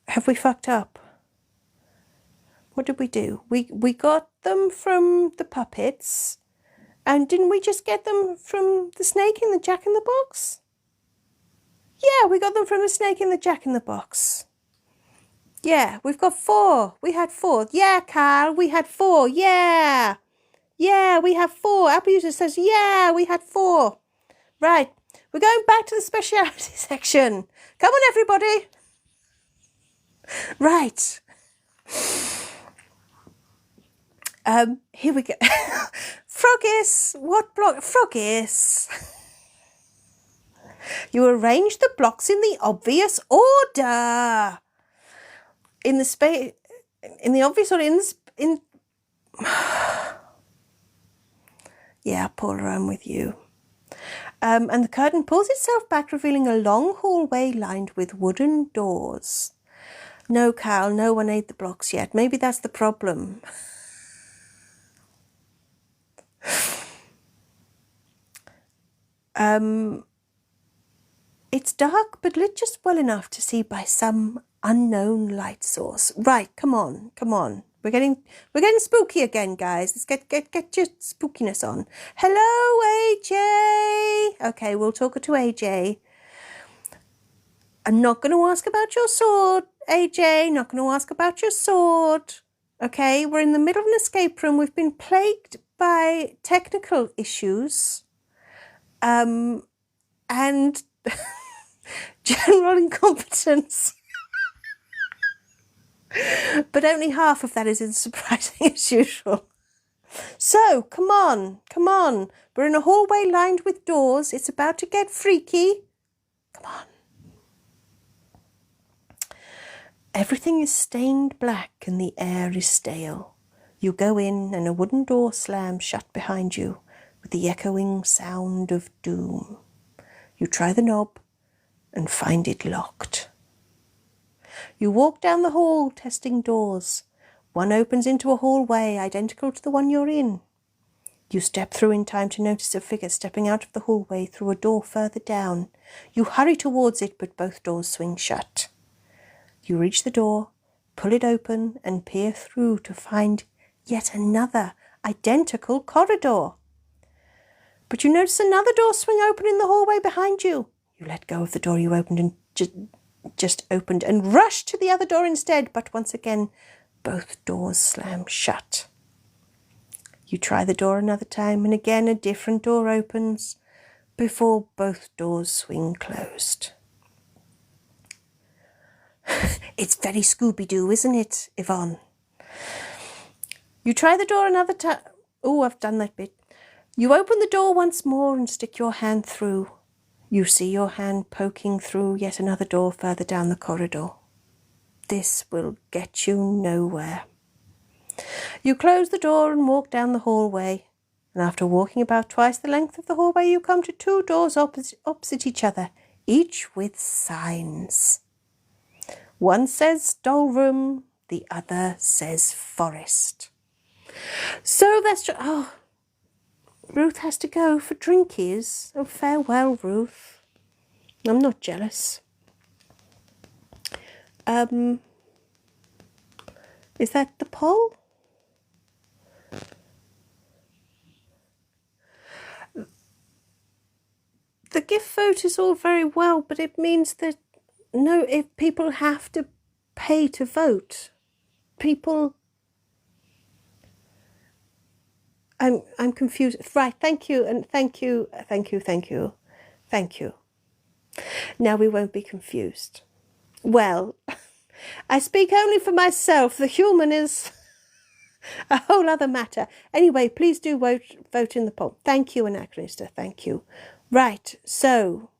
Have we fucked up? What did we do? We got them from the puppets, and didn't we just get them from the snake in the Jack-in-the-Box? Yeah, we got them from the snake in the Jack-in-the-Box. Yeah, we've got 4. We had 4. Yeah, Carl, we had 4. Yeah, we have 4. Apple user says, yeah, we had 4. Right, we're going back to the speciality section. Come on, everybody. Right. Here we go. Froggis, what block? Froggis. You arrange the blocks in the obvious order. In the space, in the obvious order, Yeah, Paula, I'm with you. And the curtain pulls itself back, revealing a long hallway lined with wooden doors. No, Cal, no one ate the blocks yet. Maybe that's the problem. It's dark, but lit just well enough to see by some unknown light source. Right, come on, come on. We're getting spooky again, guys. Let's get your spookiness on. Hello, AJ. Okay, we'll talk to AJ. I'm not going to ask about your sword, AJ. Not going to ask about your sword. Okay, we're in the middle of an escape room. We've been plagued by technical issues. And general incompetence. But only half of that is as surprising as usual. So, come on, come on. We're in a hallway lined with doors. It's about to get freaky. Come on. Everything is stained black and the air is stale. You go in and a wooden door slams shut behind you with the echoing sound of doom. You try the knob and find it locked. You walk down the hall, testing doors. One opens into a hallway identical to the one you're in. You step through in time to notice a figure stepping out of the hallway through a door further down. You hurry towards it, but both doors swing shut. You reach the door, pull it open, and peer through to find yet another identical corridor. But you notice another door swing open in the hallway behind you. You let go of the door you opened and just opened and rush to the other door instead, but once again, both doors slam shut. You try the door another time, and again a different door opens before both doors swing closed. It's very Scooby-Doo, isn't it, Yvonne? You try the door another time. Oh, I've done that bit. You open the door once more and stick your hand through. You see your hand poking through yet another door further down the corridor. This will get you nowhere. You close the door and walk down the hallway, and after walking about twice the length of the hallway, you come to two doors opposite each other, each with signs. One says doll room, the other says forest. So that's Ruth has to go for drinkies. Oh, farewell, Ruth. I'm not jealous. Is that the poll? The gift vote is all very well, but it means that if people have to pay to vote, I'm confused. Right, thank you, and thank you. Now we won't be confused. Well, I speak only for myself. The human is a whole other matter. Anyway, please do vote in the poll. Thank you, Anachronista, thank you. Right, so,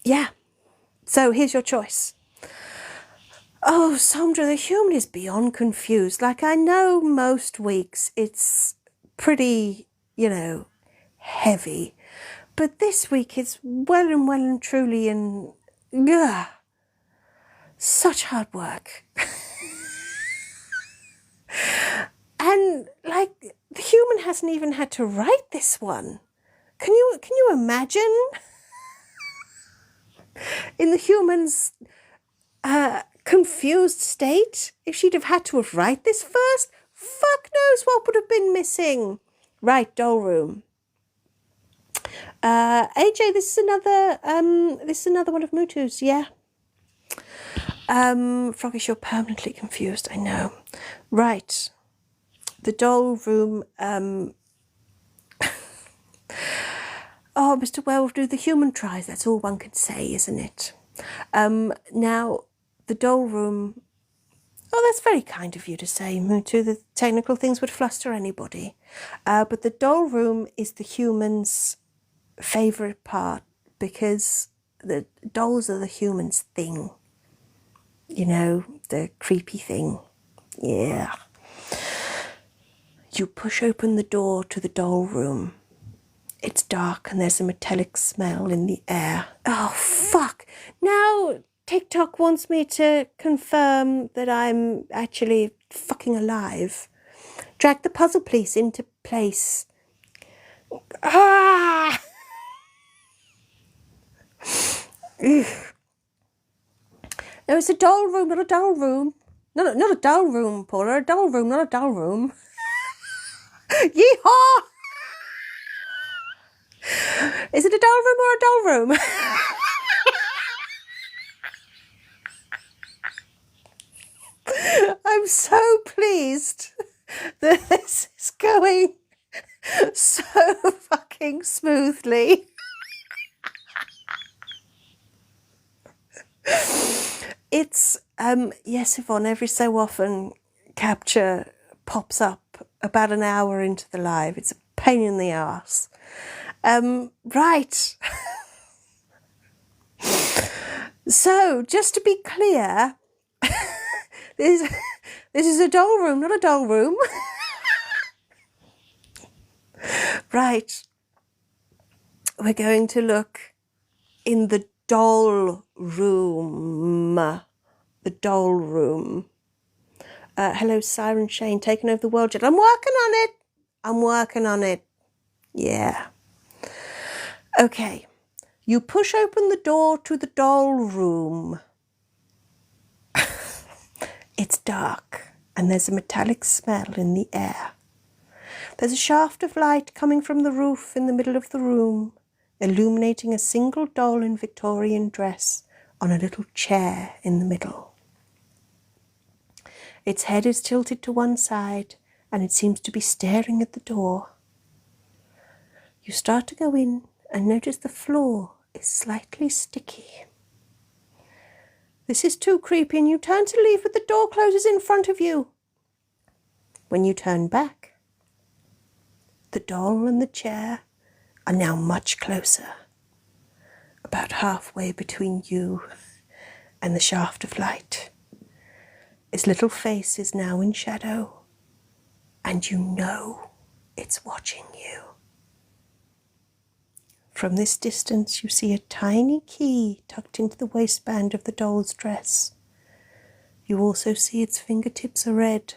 yeah, so here's your choice. Oh, Sandra, the human is beyond confused. Like, I know most weeks it's pretty, heavy. But this week it's well and truly and such hard work. And, like, the human hasn't even had to write this one. Can you imagine? In the human's confused state, if she'd have had to write this first, fuck knows what would have been missing. Right, doll room. AJ, this is another one of Mutu's, yeah. Froggish, you're permanently confused, I know. Right. The doll room, oh, Mr. Werewolf, do the human tries, that's all one can say, isn't it? Now, the doll room, oh, that's very kind of you to say, Mutu. The technical things would fluster anybody. But the doll room is the human's favourite part because the dolls are the human's thing. The creepy thing. Yeah. You push open the door to the doll room. It's dark and there's a metallic smell in the air. Oh, fuck. Now, TikTok wants me to confirm that I'm actually fucking alive. Drag the puzzle piece into place. Ah! No, it's a doll room, not a dull room. Not a dull room, Paula. A dull room, not a dull room. Yeehaw! Is it a dull room or a dull room? I'm so pleased that this is going so fucking smoothly. It's, yes, Yvonne, every so often capture pops up about an hour into the live. It's a pain in the arse. Right. So, just to be clear, this is a doll room, not a doll room. Right. We're going to look in the doll room. The doll room. Hello, Siren Shane, taking over the world. I'm working on it. I'm working on it. Yeah. Okay. You push open the door to the doll room. It's dark and there's a metallic smell in the air. There's a shaft of light coming from the roof in the middle of the room, illuminating a single doll in Victorian dress on a little chair in the middle. Its head is tilted to one side and it seems to be staring at the door. You start to go in and notice the floor is slightly sticky. This is too creepy and you turn to leave, but the door closes in front of you. When you turn back, the doll and the chair are now much closer, about halfway between you and the shaft of light. Its little face is now in shadow, and you know it's watching you. From this distance, you see a tiny key tucked into the waistband of the doll's dress. You also see its fingertips are red,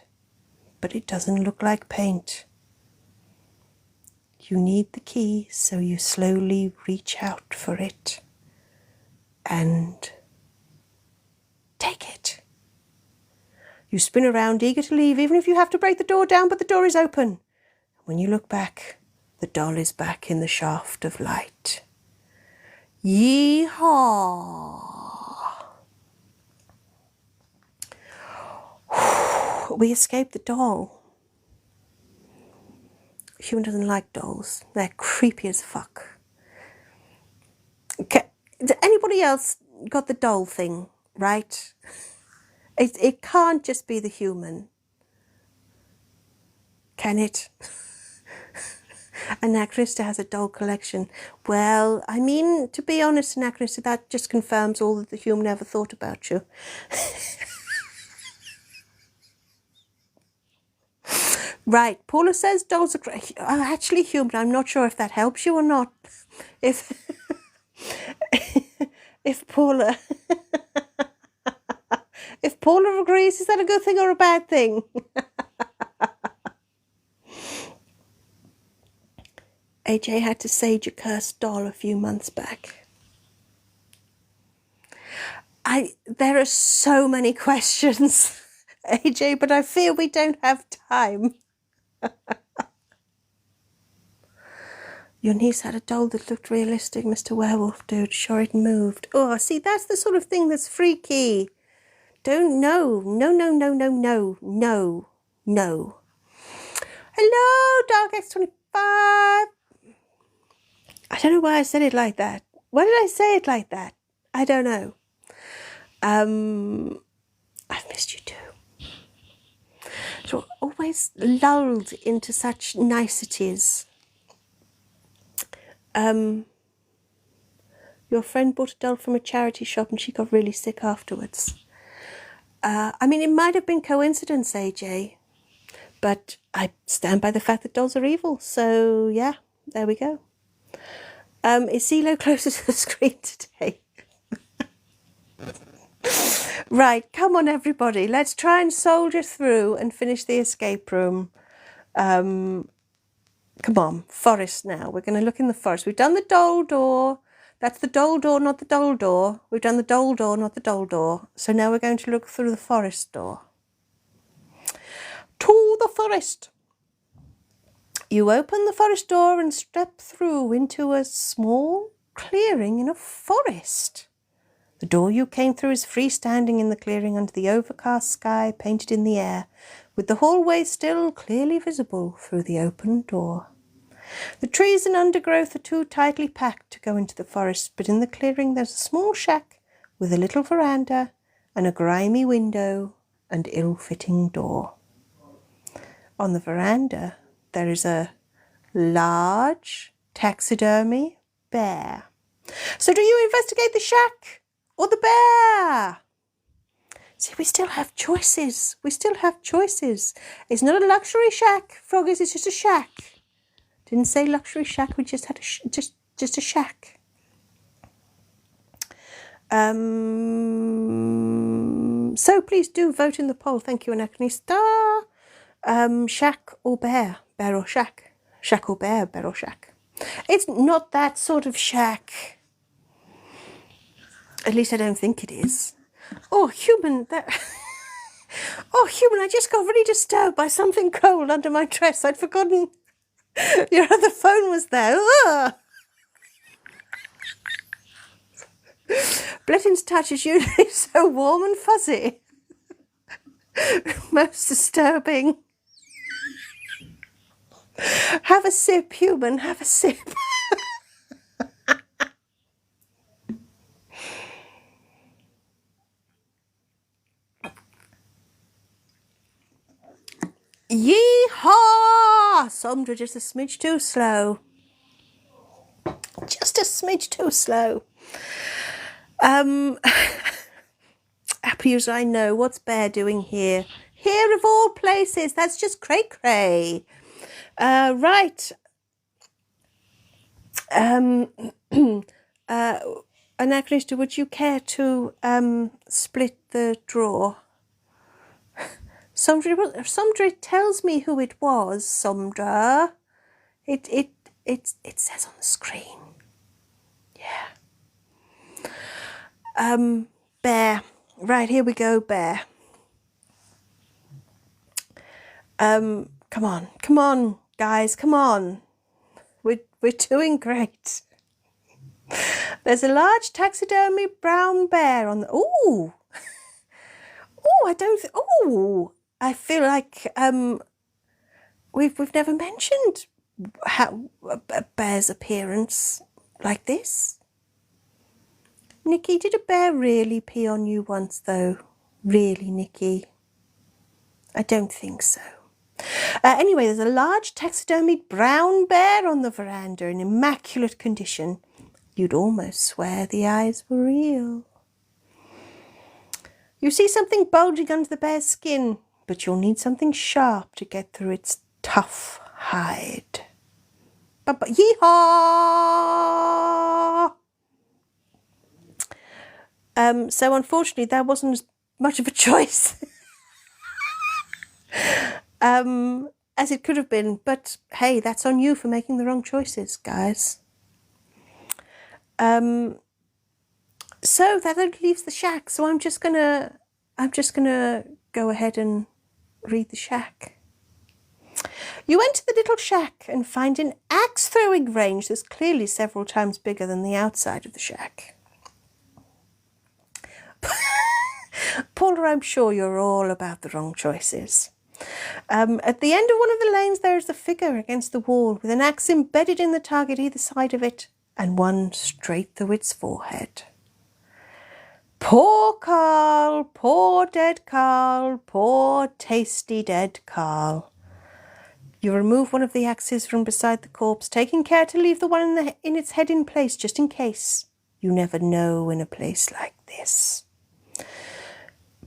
but it doesn't look like paint. You need the key, so you slowly reach out for it and take it. You spin around, eager to leave, even if you have to break the door down, but the door is open. When you look back, the doll is back in the shaft of light. Yeehaw! We escaped the doll. Human doesn't like dolls. They're creepy as fuck. Okay. Anybody else got the doll thing, right? It can't just be the human. Can it? Anachronista has a doll collection. Well, I mean, to be honest, Anachronista, that just confirms all that the human ever thought about you. Right, Paula says dolls are actually human. I'm not sure if that helps you or not. If if Paula if Paula agrees, is that a good thing or a bad thing? AJ had to sage a cursed doll a few months back. There are so many questions, AJ, but I fear we don't have time. Your niece had a doll that looked realistic, Mr. Werewolf Dude. Sure it moved. Oh, see, that's the sort of thing that's freaky. Don't know. No, no, no, no, no, no, no. Hello, Dark X25. I don't know why I said it like that. Why did I say it like that? I don't know. I've missed you too. So always lulled into such niceties. Your friend bought a doll from a charity shop and she got really sick afterwards. I mean, it might have been coincidence, AJ, but I stand by the fact that dolls are evil. So yeah, there we go. Is CeeLo closer to the screen today? Right, come on everybody, let's try and soldier through and finish the escape room. Come on, forest now. We're going to look in the forest. We've done the doll door. That's the doll door, not the doll door. We've done the doll door, not the doll door. So now we're going to look through the forest door. To the forest. You open the forest door and step through into a small clearing in a forest. The door you came through is freestanding in the clearing under the overcast sky painted in the air, with the hallway still clearly visible through the open door. The trees and undergrowth are too tightly packed to go into the forest, but in the clearing there's a small shack with a little veranda and a grimy window and ill-fitting door. On the veranda there is a large taxidermy bear. So do you investigate the shack or the bear? See, we still have choices. We still have choices. It's not a luxury shack, Froggies. It's just a shack. Didn't say luxury shack. We just had just a shack. So please do vote in the poll. Thank you, Anachronista. Shack or bear? Bear or shack? Shack or bear? Bear or shack? It's not that sort of shack. At least I don't think it is. Oh, human, that... Oh, human, I just got really disturbed by something cold under my dress. I'd forgotten your other phone was there. Ugh. Bletton's touch is usually so warm and fuzzy. Most disturbing. Have a sip, human, have a sip. Yee-haw! Somdra just a smidge too slow. Just a smidge too slow. Happy as I know, what's Bear doing here? Here of all places, that's just cray-cray. Right. Anachronista, would you care to split the draw? Somdra tells me who it was, Somdra. It says on the screen. Yeah. Bear. Right, here we go, Bear. Come on, guys, come on. We're doing great. There's a large taxidermy brown bear on the... Ooh! I feel like we've never mentioned how a bear's appearance like this. Nikki, did a bear really pee on you once though? Really, Nikki? I don't think so. Anyway, there's a large taxidermied brown bear on the veranda in immaculate condition. You'd almost swear the eyes were real. You see something bulging under the bear's skin, but you'll need something sharp to get through its tough hide. Yee-haw! So unfortunately, that wasn't as much of a choice as it could have been. But hey, that's on you for making the wrong choices, guys. So that only leaves the shack. So I'm just gonna go ahead and read the shack. You enter the little shack and find an axe throwing range that's clearly several times bigger than the outside of the shack. Paula, I'm sure you're all about the wrong choices. At the end of one of the lanes there is a figure against the wall with an axe embedded in the target either side of it and one straight through its forehead. Poor Carl, poor dead Carl, poor tasty dead Carl. You remove one of the axes from beside the corpse, taking care to leave the one in its head in place just in case. You never know in a place like this.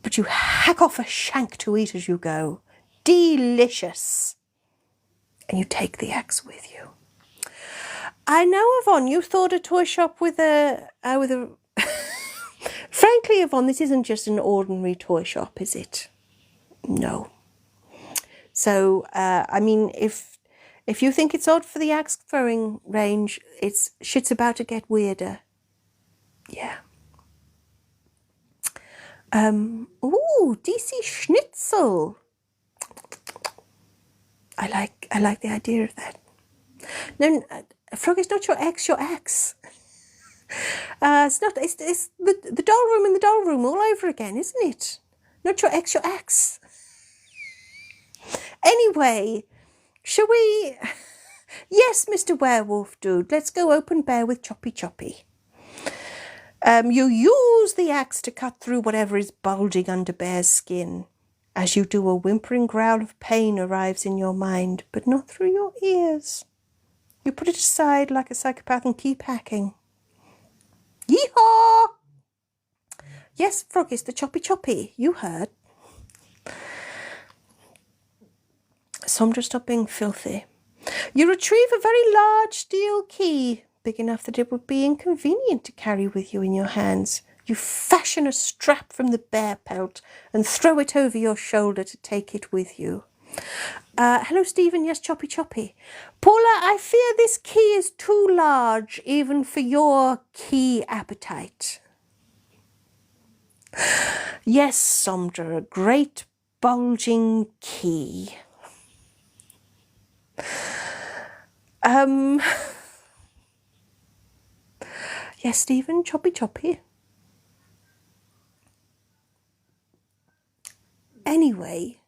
But you hack off a shank to eat as you go. Delicious. And you take the axe with you. I know, Yvonne, you thought a toy shop with a Frank frankly, Yvonne, this isn't just an ordinary toy shop, is it? No. So, I mean, if you think it's odd for the axe throwing range, shit's about to get weirder. Yeah. Ooh, DC Schnitzel. I like the idea of that. No, Frog, it's not your ex, your axe. It's not. It's the doll room in the doll room all over again, isn't it? Not your ex, your axe. Anyway, shall we? Yes, Mr. Werewolf Dude. Let's go open bear with Choppy Choppy. You use the axe to cut through whatever is bulging under Bear's skin. As you do, a whimpering growl of pain arrives in your mind, but not through your ears. You put it aside like a psychopath and keep hacking. Yee-haw! Yes, Frog, is the Choppy Choppy. You heard. Somdra, stop being filthy. You retrieve a very large steel key, big enough that it would be inconvenient to carry with you in your hands. You fashion a strap from the bear pelt and throw it over your shoulder to take it with you. Hello, Stephen. Yes, Choppy Choppy. Paula, I fear this key is too large even for your key appetite. Yes, Somdra, a great bulging key. Yes, Stephen, Choppy Choppy. Anyway,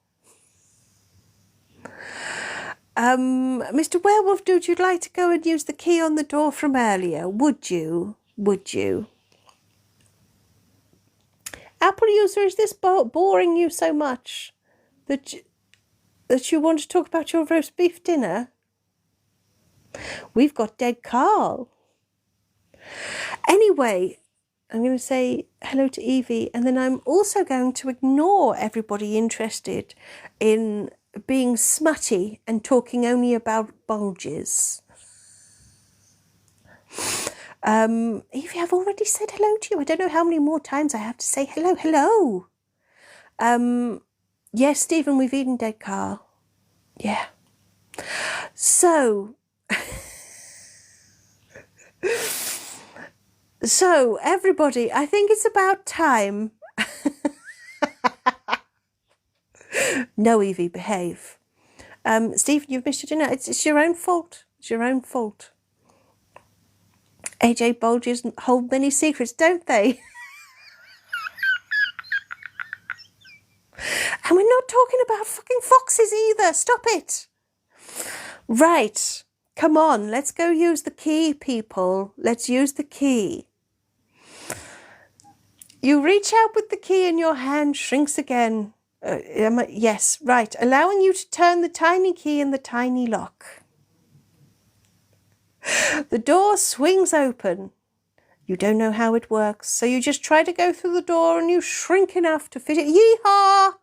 Mr. Werewolf Dude, you'd like to go and use the key on the door from earlier, would you? Would you? Apple user, is this boring you so much that you want to talk about your roast beef dinner? We've got Dead Carl. Anyway, I'm going to say hello to Evie, and then I'm also going to ignore everybody interested in being smutty and talking only about bulges. Evie, I've already said hello to you. I don't know how many more times I have to say hello. Yes, Stephen, we've eaten Dead Carl. Yeah. So, everybody, I think it's about time. No, Evie, behave. Stephen, you've missed your dinner. It's your own fault. It's your own fault. AJ bulges hold many secrets, don't they? And we're not talking about fucking foxes either. Stop it. Right. Come on, let's go use the key, people. Let's use the key. You reach out with the key and your hand shrinks again. Yes, right. Allowing you to turn the tiny key in the tiny lock. The door swings open. You don't know how it works, so you just try to go through the door and you shrink enough to fit it. Yee-haw!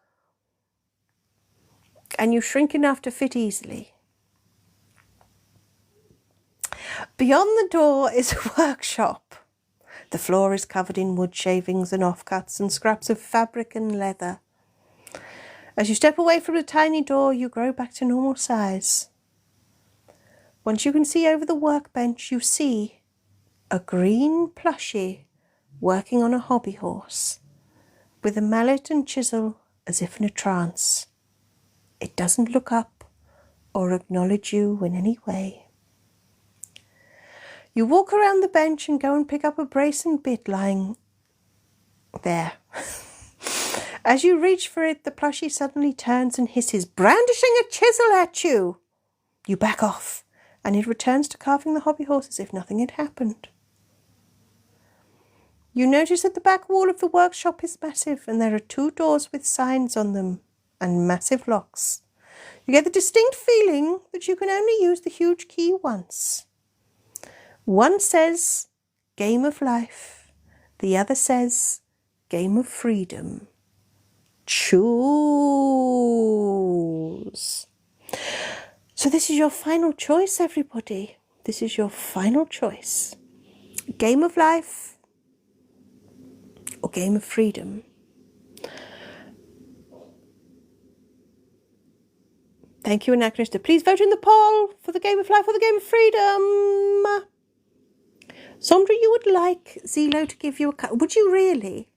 And you shrink enough to fit easily. Beyond the door is a workshop. The floor is covered in wood shavings and offcuts and scraps of fabric and leather. As you step away from the tiny door, you grow back to normal size. Once you can see over the workbench, you see a green plushie working on a hobby horse with a mallet and chisel as if in a trance. It doesn't look up or acknowledge you in any way. You walk around the bench and go and pick up a brace and bit lying there. As you reach for it, the plushie suddenly turns and hisses, brandishing a chisel at you. You back off, and it returns to carving the hobby horse as if nothing had happened. You notice that the back wall of the workshop is massive, and there are 2 doors with signs on them and massive locks. You get the distinct feeling that you can only use the huge key once. One says, Game of Life. The other says, Game of Freedom. Choose. So this is your final choice, everybody. This is your final choice. Game of Life or game of freedom? Thank you, Anachronista. Please vote in the poll for the game of life or the game of freedom. Sondra, you would like Zelo to give you a cuddle. Would you really?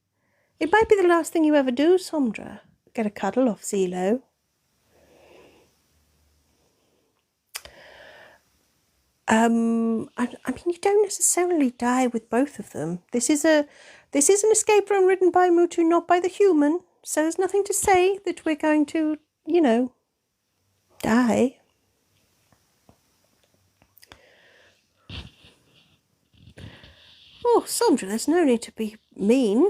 It might be the last thing you ever do, Sondra. Get a cuddle off Zelo. I mean, you don't necessarily die with both of them. This is an escape room written by Mutu, not by the human. So there's nothing to say that we're going to, you know, die. Oh, Sondra, there's no need to be mean.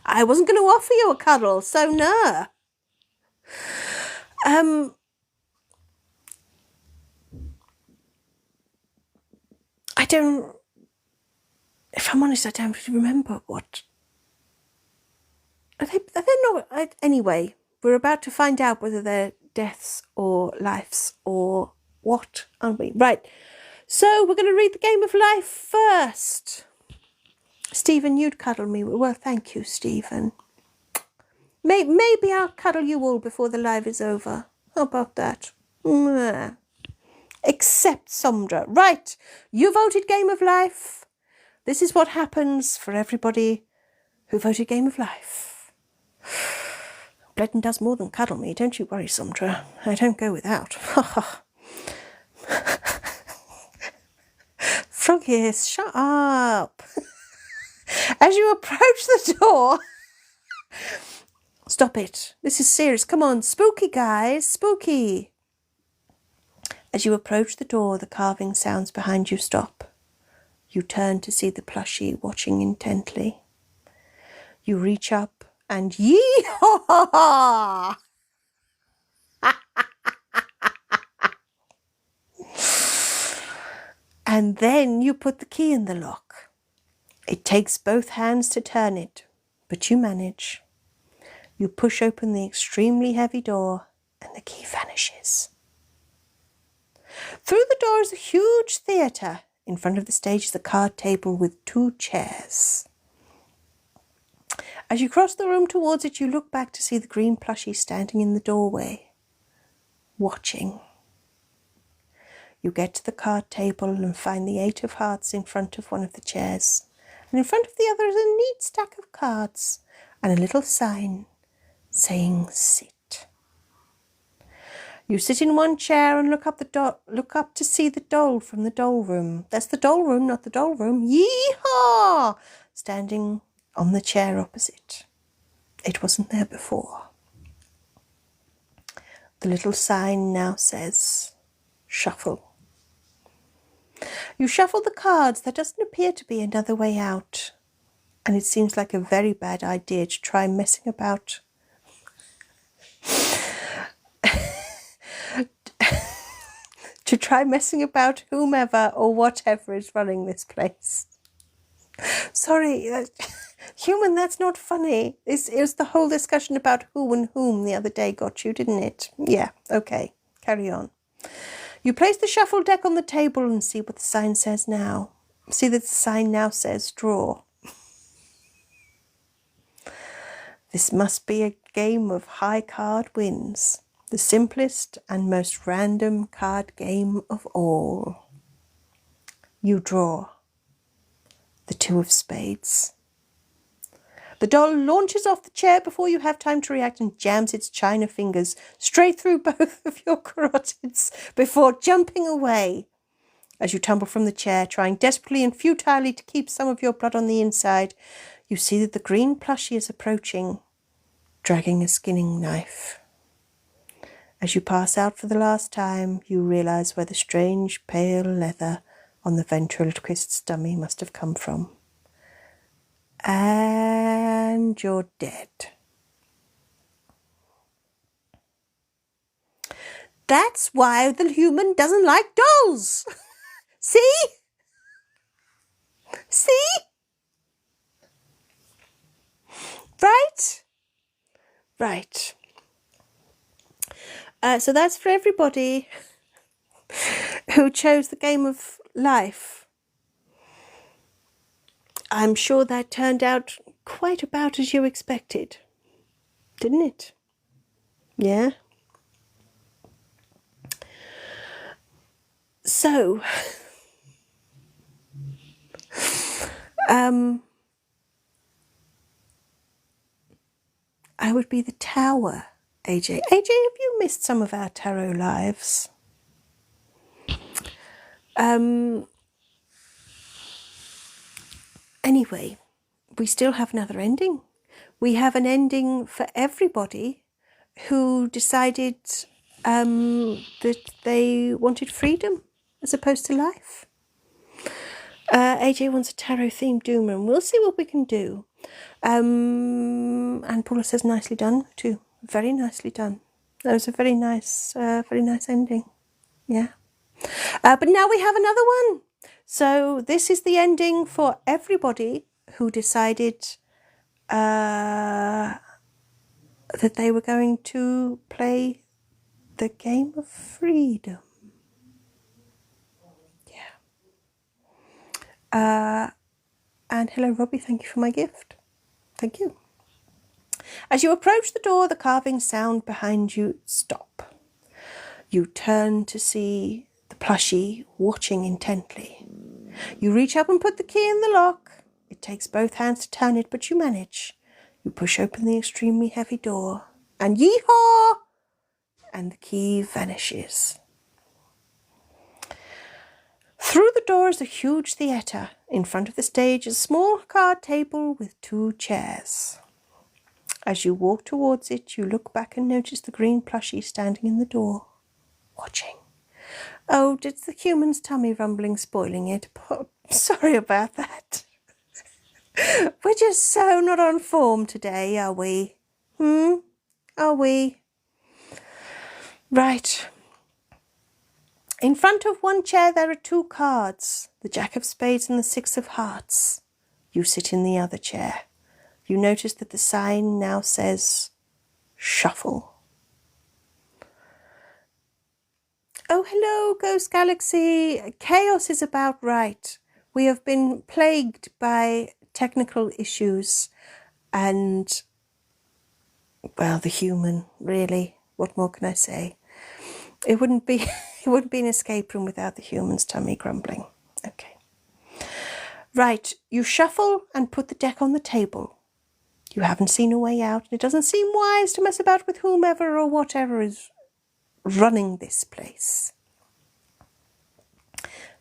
I wasn't going to offer you a cuddle, so no. I don't, if I'm honest, I don't really remember what. Are they not, anyway, we're about to find out whether they're deaths or lives or what, aren't we? Right, so we're going to read the game of life first. Stephen, you'd cuddle me. Well, thank you, Stephen. Maybe I'll cuddle you all before the live is over. How about that? Except Sondra. Right, you voted Game of Life. This is what happens for everybody who voted Game of Life. Bledden does more than cuddle me. Don't you worry, Sondra. I don't go without. Froggies, shut up. As you approach the door... Stop it. This is serious. Come on. Spooky, guys. Spooky. As you approach the door, the carving sounds behind you stop. You turn to see the plushie watching intently. You reach up and yee-haw! And then you put the key in the lock. It takes both hands to turn it, but you manage. You push open the extremely heavy door and the key vanishes. Through the door is a huge theatre. In front of the stage is a card table with 2 chairs. As you cross the room towards it, you look back to see the green plushie standing in the doorway, watching. You get to the card table and find the 8 of hearts in front of one of the chairs. And in front of the other is a neat stack of cards and a little sign saying sit. You sit in one chair and look up to see the doll from the doll room. That's the doll room, not the doll room. Yee-haw! Standing on the chair opposite. It wasn't there before. The little sign now says shuffle. You shuffle the cards. There doesn't appear to be another way out. And it seems like a very bad idea to try messing about whomever or whatever is running this place. Sorry, human, that's not funny. It was the whole discussion about who and whom the other day got you, didn't it? Yeah, okay, carry on. You place the shuffle deck on the table and see what the sign says now. See that the sign now says draw. This must be a game of high card wins. The simplest and most random card game of all. You draw the 2 of spades. The doll launches off the chair before you have time to react and jams its china fingers straight through both of your carotids before jumping away. As you tumble from the chair, trying desperately and futilely to keep some of your blood on the inside, you see that the green plushie is approaching, dragging a skinning knife. As you pass out for the last time, you realise where the strange pale leather on the ventriloquist's dummy must have come from. And you're dead. That's why the human doesn't like dolls. See? See? Right? Right. So that's for everybody who chose the game of life. I'm sure that turned out quite about as you expected, didn't it? Yeah? So, I would be the Tower, AJ. AJ, have you missed some of our tarot lives? Anyway, we still have another ending. We have an ending for everybody who decided that they wanted freedom as opposed to life. AJ wants a tarot-themed doom room. We'll see what we can do. And Paula says, nicely done too. Very nicely done. That was a very nice ending. Yeah. But now we have another one. So this is the ending for everybody who decided that they were going to play the game of freedom. Yeah. And hello, Robbie. Thank you for my gift. Thank you. As you approach the door, the carving sound behind you stop. You turn to see the plushie watching intently. You reach up and put the key in the lock. It takes both hands to turn it, but you manage. You push open the extremely heavy door, and yee-haw! And the key vanishes. Through the door is a huge theatre. In front of the stage is a small card table with 2 chairs. As you walk towards it, you look back and notice the green plushie standing in the door, watching. Oh, did the human's tummy rumbling spoiling it? Sorry about that. We're just so not on form today, are we? Are we? Right. In front of one chair there are 2 cards, the Jack of Spades and the 6 of Hearts. You sit in the other chair. You notice that the sign now says, shuffle. Oh, hello, Ghost Galaxy. Chaos is about right. We have been plagued by technical issues and, well, the human, really. What more can I say? It wouldn't be an escape room without the human's tummy grumbling. Okay. Right, you shuffle and put the deck on the table. You haven't seen a way out, and it doesn't seem wise to mess about with whomever or whatever is running this place.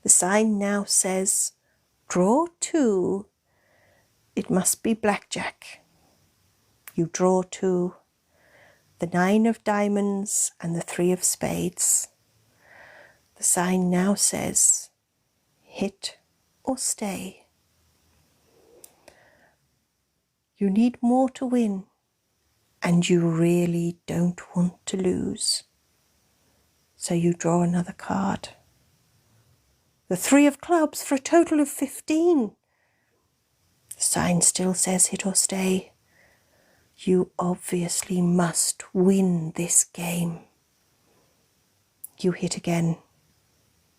The sign now says, draw 2. It must be blackjack. You draw 2. The 9 of diamonds and the 3 of spades. The sign now says, hit or stay. You need more to win, and you really don't want to lose. So you draw another card. The 3 of clubs for a total of 15. The sign still says hit or stay. You obviously must win this game. You hit again.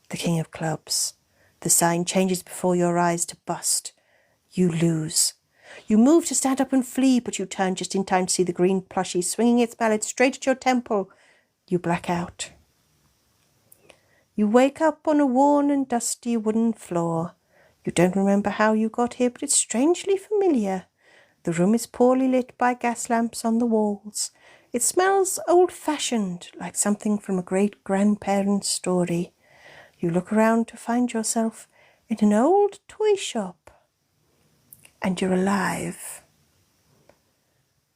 The King of clubs. The sign changes before your eyes to bust. You lose. You move to stand up and flee, but you turn just in time to see the green plushie swinging its mallet straight at your temple. You black out. You wake up on a worn and dusty wooden floor. You don't remember how you got here, but it's strangely familiar. The room is poorly lit by gas lamps on the walls. It smells old-fashioned, like something from a great-grandparent's story. You look around to find yourself in an old toy shop. And you're alive.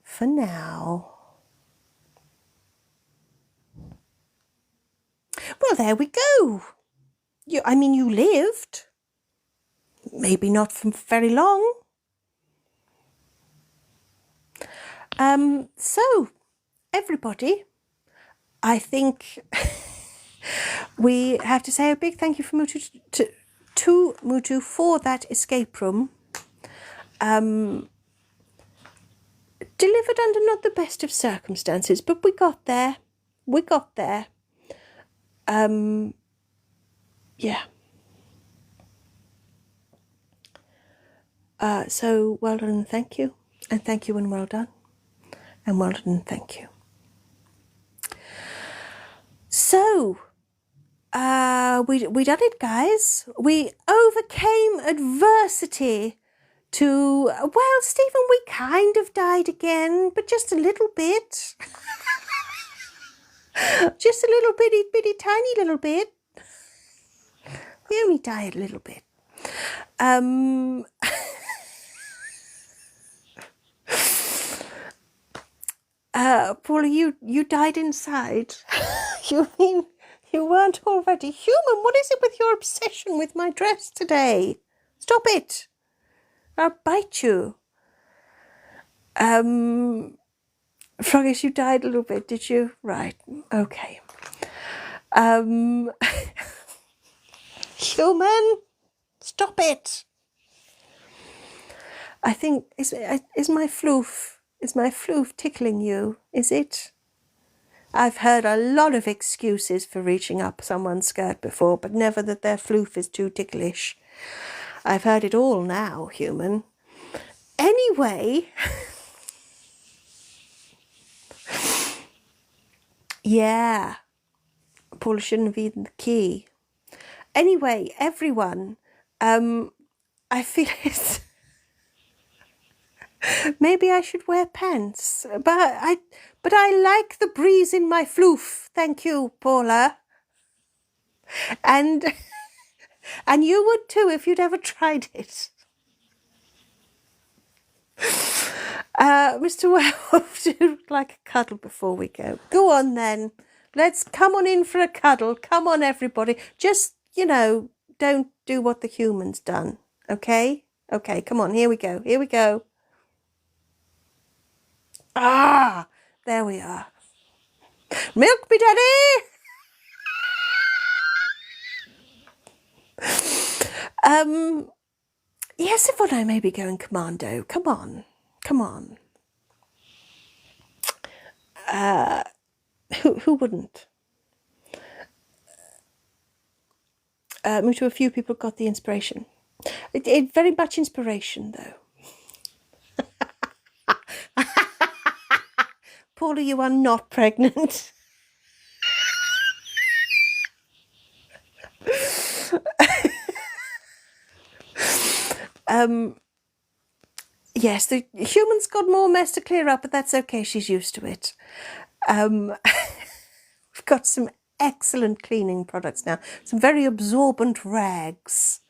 For now. Well, there we go. You lived. Maybe not for very long. So, everybody, I think we have to say a big thank you for to Mutu for that escape room. Delivered under not the best of circumstances, but we got there. Yeah. So well done and thank you. And thank you and well done. And well done and thank you. So, we done it, guys. We overcame adversity to, well, Stephen, we kind of died again, but just a little bit. Just a little bitty, tiny little bit. We only died a little bit. Paula, you died inside. You mean you weren't already human? What is it with your obsession with my dress today? Stop it. I'll bite you. Froggies, you died a little bit, did you? Right, okay. Human, stop it. I think, is my floof tickling you? Is it? I've heard a lot of excuses for reaching up someone's skirt before, but never that their floof is too ticklish. I've heard it all now, human. Anyway, yeah, Paula shouldn't have eaten the key. Anyway, everyone, I feel it's... Maybe I should wear pants, but I like the breeze in my floof. Thank you, Paula. And you would too if you'd ever tried it. Mr. Werewolf, do you like a cuddle before we go? Go on then. Let's come on in for a cuddle. Come on, everybody. Just, you know, don't do what the human's done. Okay? Okay, come on. Here we go. Here we go. Ah, there we are. Milk me, daddy. Yes, if I may be going commando. Come on. Come on. Who wouldn't? Me too, a few people got the inspiration. It very much inspiration, though. Paula, you are not pregnant. Yes, the human's got more mess to clear up, but that's okay. She's used to it. We've got some excellent cleaning products now. Some very absorbent rags.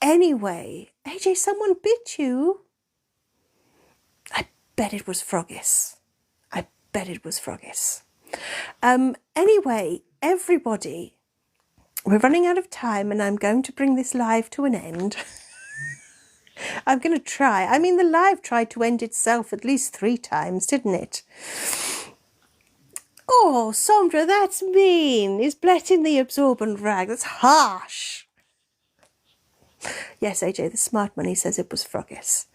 Anyway, AJ, someone bit you. I bet it was Froggies. I bet it was Froggies. Anyway, everybody, we're running out of time and I'm going to bring this live to an end. I'm going to try. I mean, the live tried to end itself at least 3 times, didn't it? Oh, Sandra, that's mean. Is bletting the absorbent rag. That's harsh. Yes, AJ, the smart money says it was Froggies.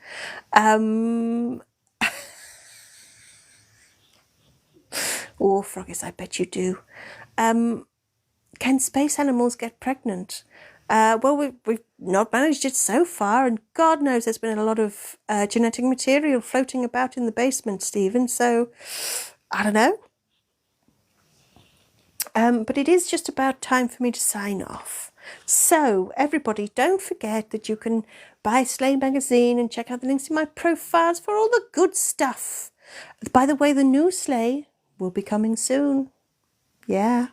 Oh, Froggies, I bet you do. Can space animals get pregnant? Well, we've not managed it so far, and God knows there's been a lot of genetic material floating about in the basement, Stephen, so I don't know. But it is just about time for me to sign off. So, everybody, don't forget that you can buy Slay magazine and check out the links in my profiles for all the good stuff. By the way, the new Slay will be coming soon. Yeah.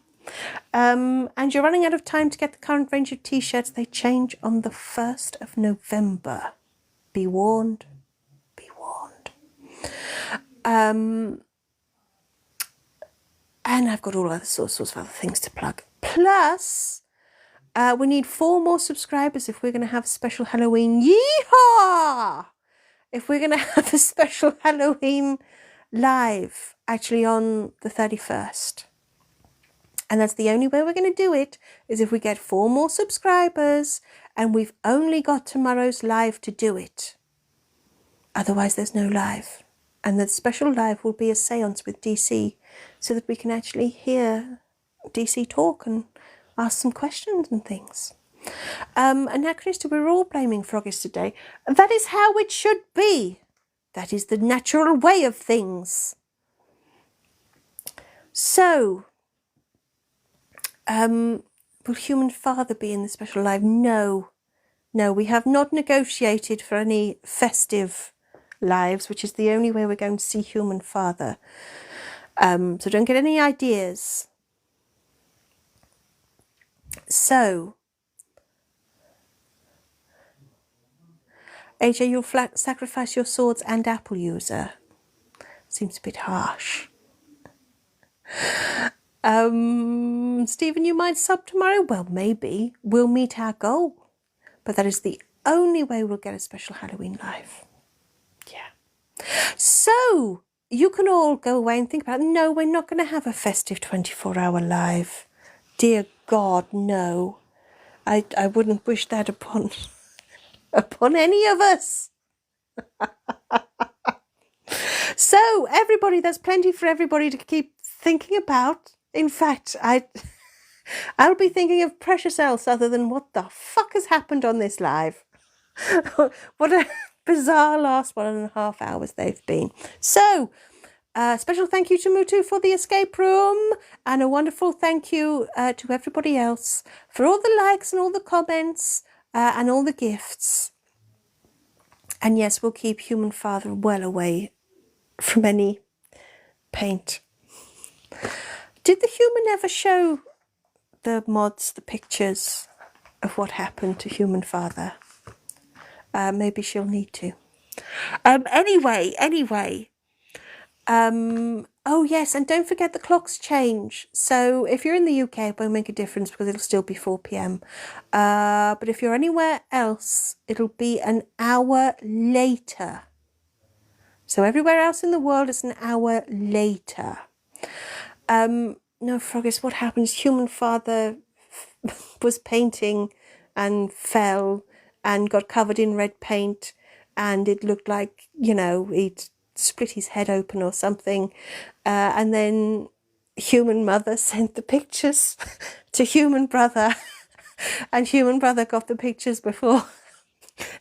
And you're running out of time to get the current range of t-shirts. They change on the 1st of November. Be warned. Be warned. And I've got all other sorts of other things to plug. Plus, we need 4 more subscribers if we're going to have a special Halloween. Yeehaw! If we're going to have a special Halloween live, actually on the 31st. And that's the only way we're going to do it, is if we get 4 more subscribers, and we've only got tomorrow's live to do it. Otherwise, there's no live. And the special live will be a seance with DC, so that we can actually hear DC talk and ask some questions and things. Anachronistic, we're all blaming froggies today. That is how it should be. That is the natural way of things. So, will human father be in the special live? No, we have not negotiated for any festive lives, which is the only way we're going to see human father. So don't get any ideas. So, AJ, you'll sacrifice your swords and apple user. Seems a bit harsh. Stephen, you might sub tomorrow? Well, maybe. We'll meet our goal. But that is the only way we'll get a special Halloween live. Yeah. So, you can all go away and think about, no, we're not going to have a festive 24-hour live. Dear God, no. I wouldn't wish that upon any of us. So, everybody, there's plenty for everybody to keep thinking about. In fact, I'll be thinking of precious else other than what the fuck has happened on this live. What a bizarre last 1.5 hours they've been. So, special thank you to Mutu for the escape room, and a wonderful thank you to everybody else for all the likes and all the comments and all the gifts. And yes, we'll keep human father well away from any paint. Did the human ever show the mods the pictures of what happened to human father? Maybe she'll need to. Anyway. Oh yes, and don't forget the clocks change. So if you're in the UK, it won't make a difference because it'll still be 4 p.m. But if you're anywhere else, it'll be an hour later. So everywhere else in the world, it's an hour later. No, Froggies, what happens? Human father was painting and fell and got covered in red paint, and it looked like, you know, he'd split his head open or something. And then human mother sent the pictures to human brother, and human brother got the pictures before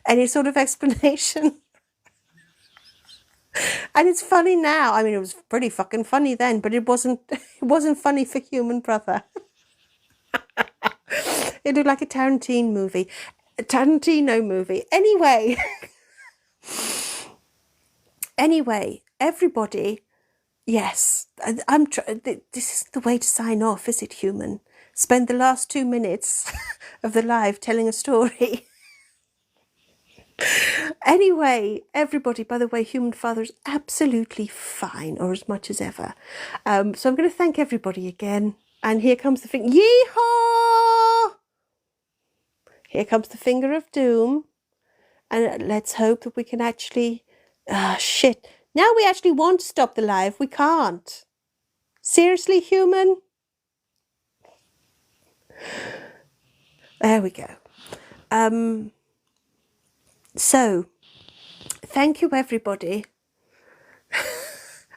any sort of explanation. And it's funny now. I mean, it was pretty fucking funny then, but it wasn't funny for human brother. It looked like a Tarantino movie. Anyway, everybody, yes, this is the way to sign off, is it, human? Spend the last 2 minutes of the live telling a story. Anyway, everybody, by the way, human father is absolutely fine, or as much as ever. So I'm going to thank everybody again. And here comes the finger. Yeehaw! Here comes the finger of doom. And let's hope that we can actually... shit. Now we actually want to stop the live. We can't. Seriously, human? There we go. So, thank you, everybody.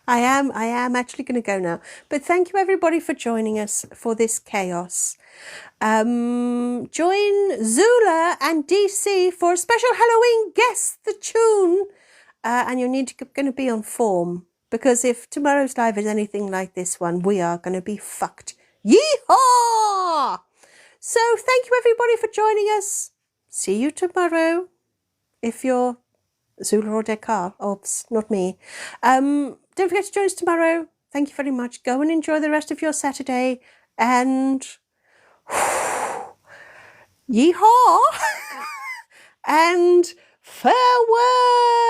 I am actually going to go now. But thank you, everybody, for joining us for this chaos. Join Zula and DC for a special Halloween Guess the Tune. And you'll need to going to be on form. Because if tomorrow's live is anything like this one, we are going to be fucked. Yeehaw! So, thank you, everybody, for joining us. See you tomorrow. If you're Zula or Descartes, oops, not me. Don't forget to join us tomorrow. Thank you very much. Go and enjoy the rest of your Saturday. And yeehaw! And farewell!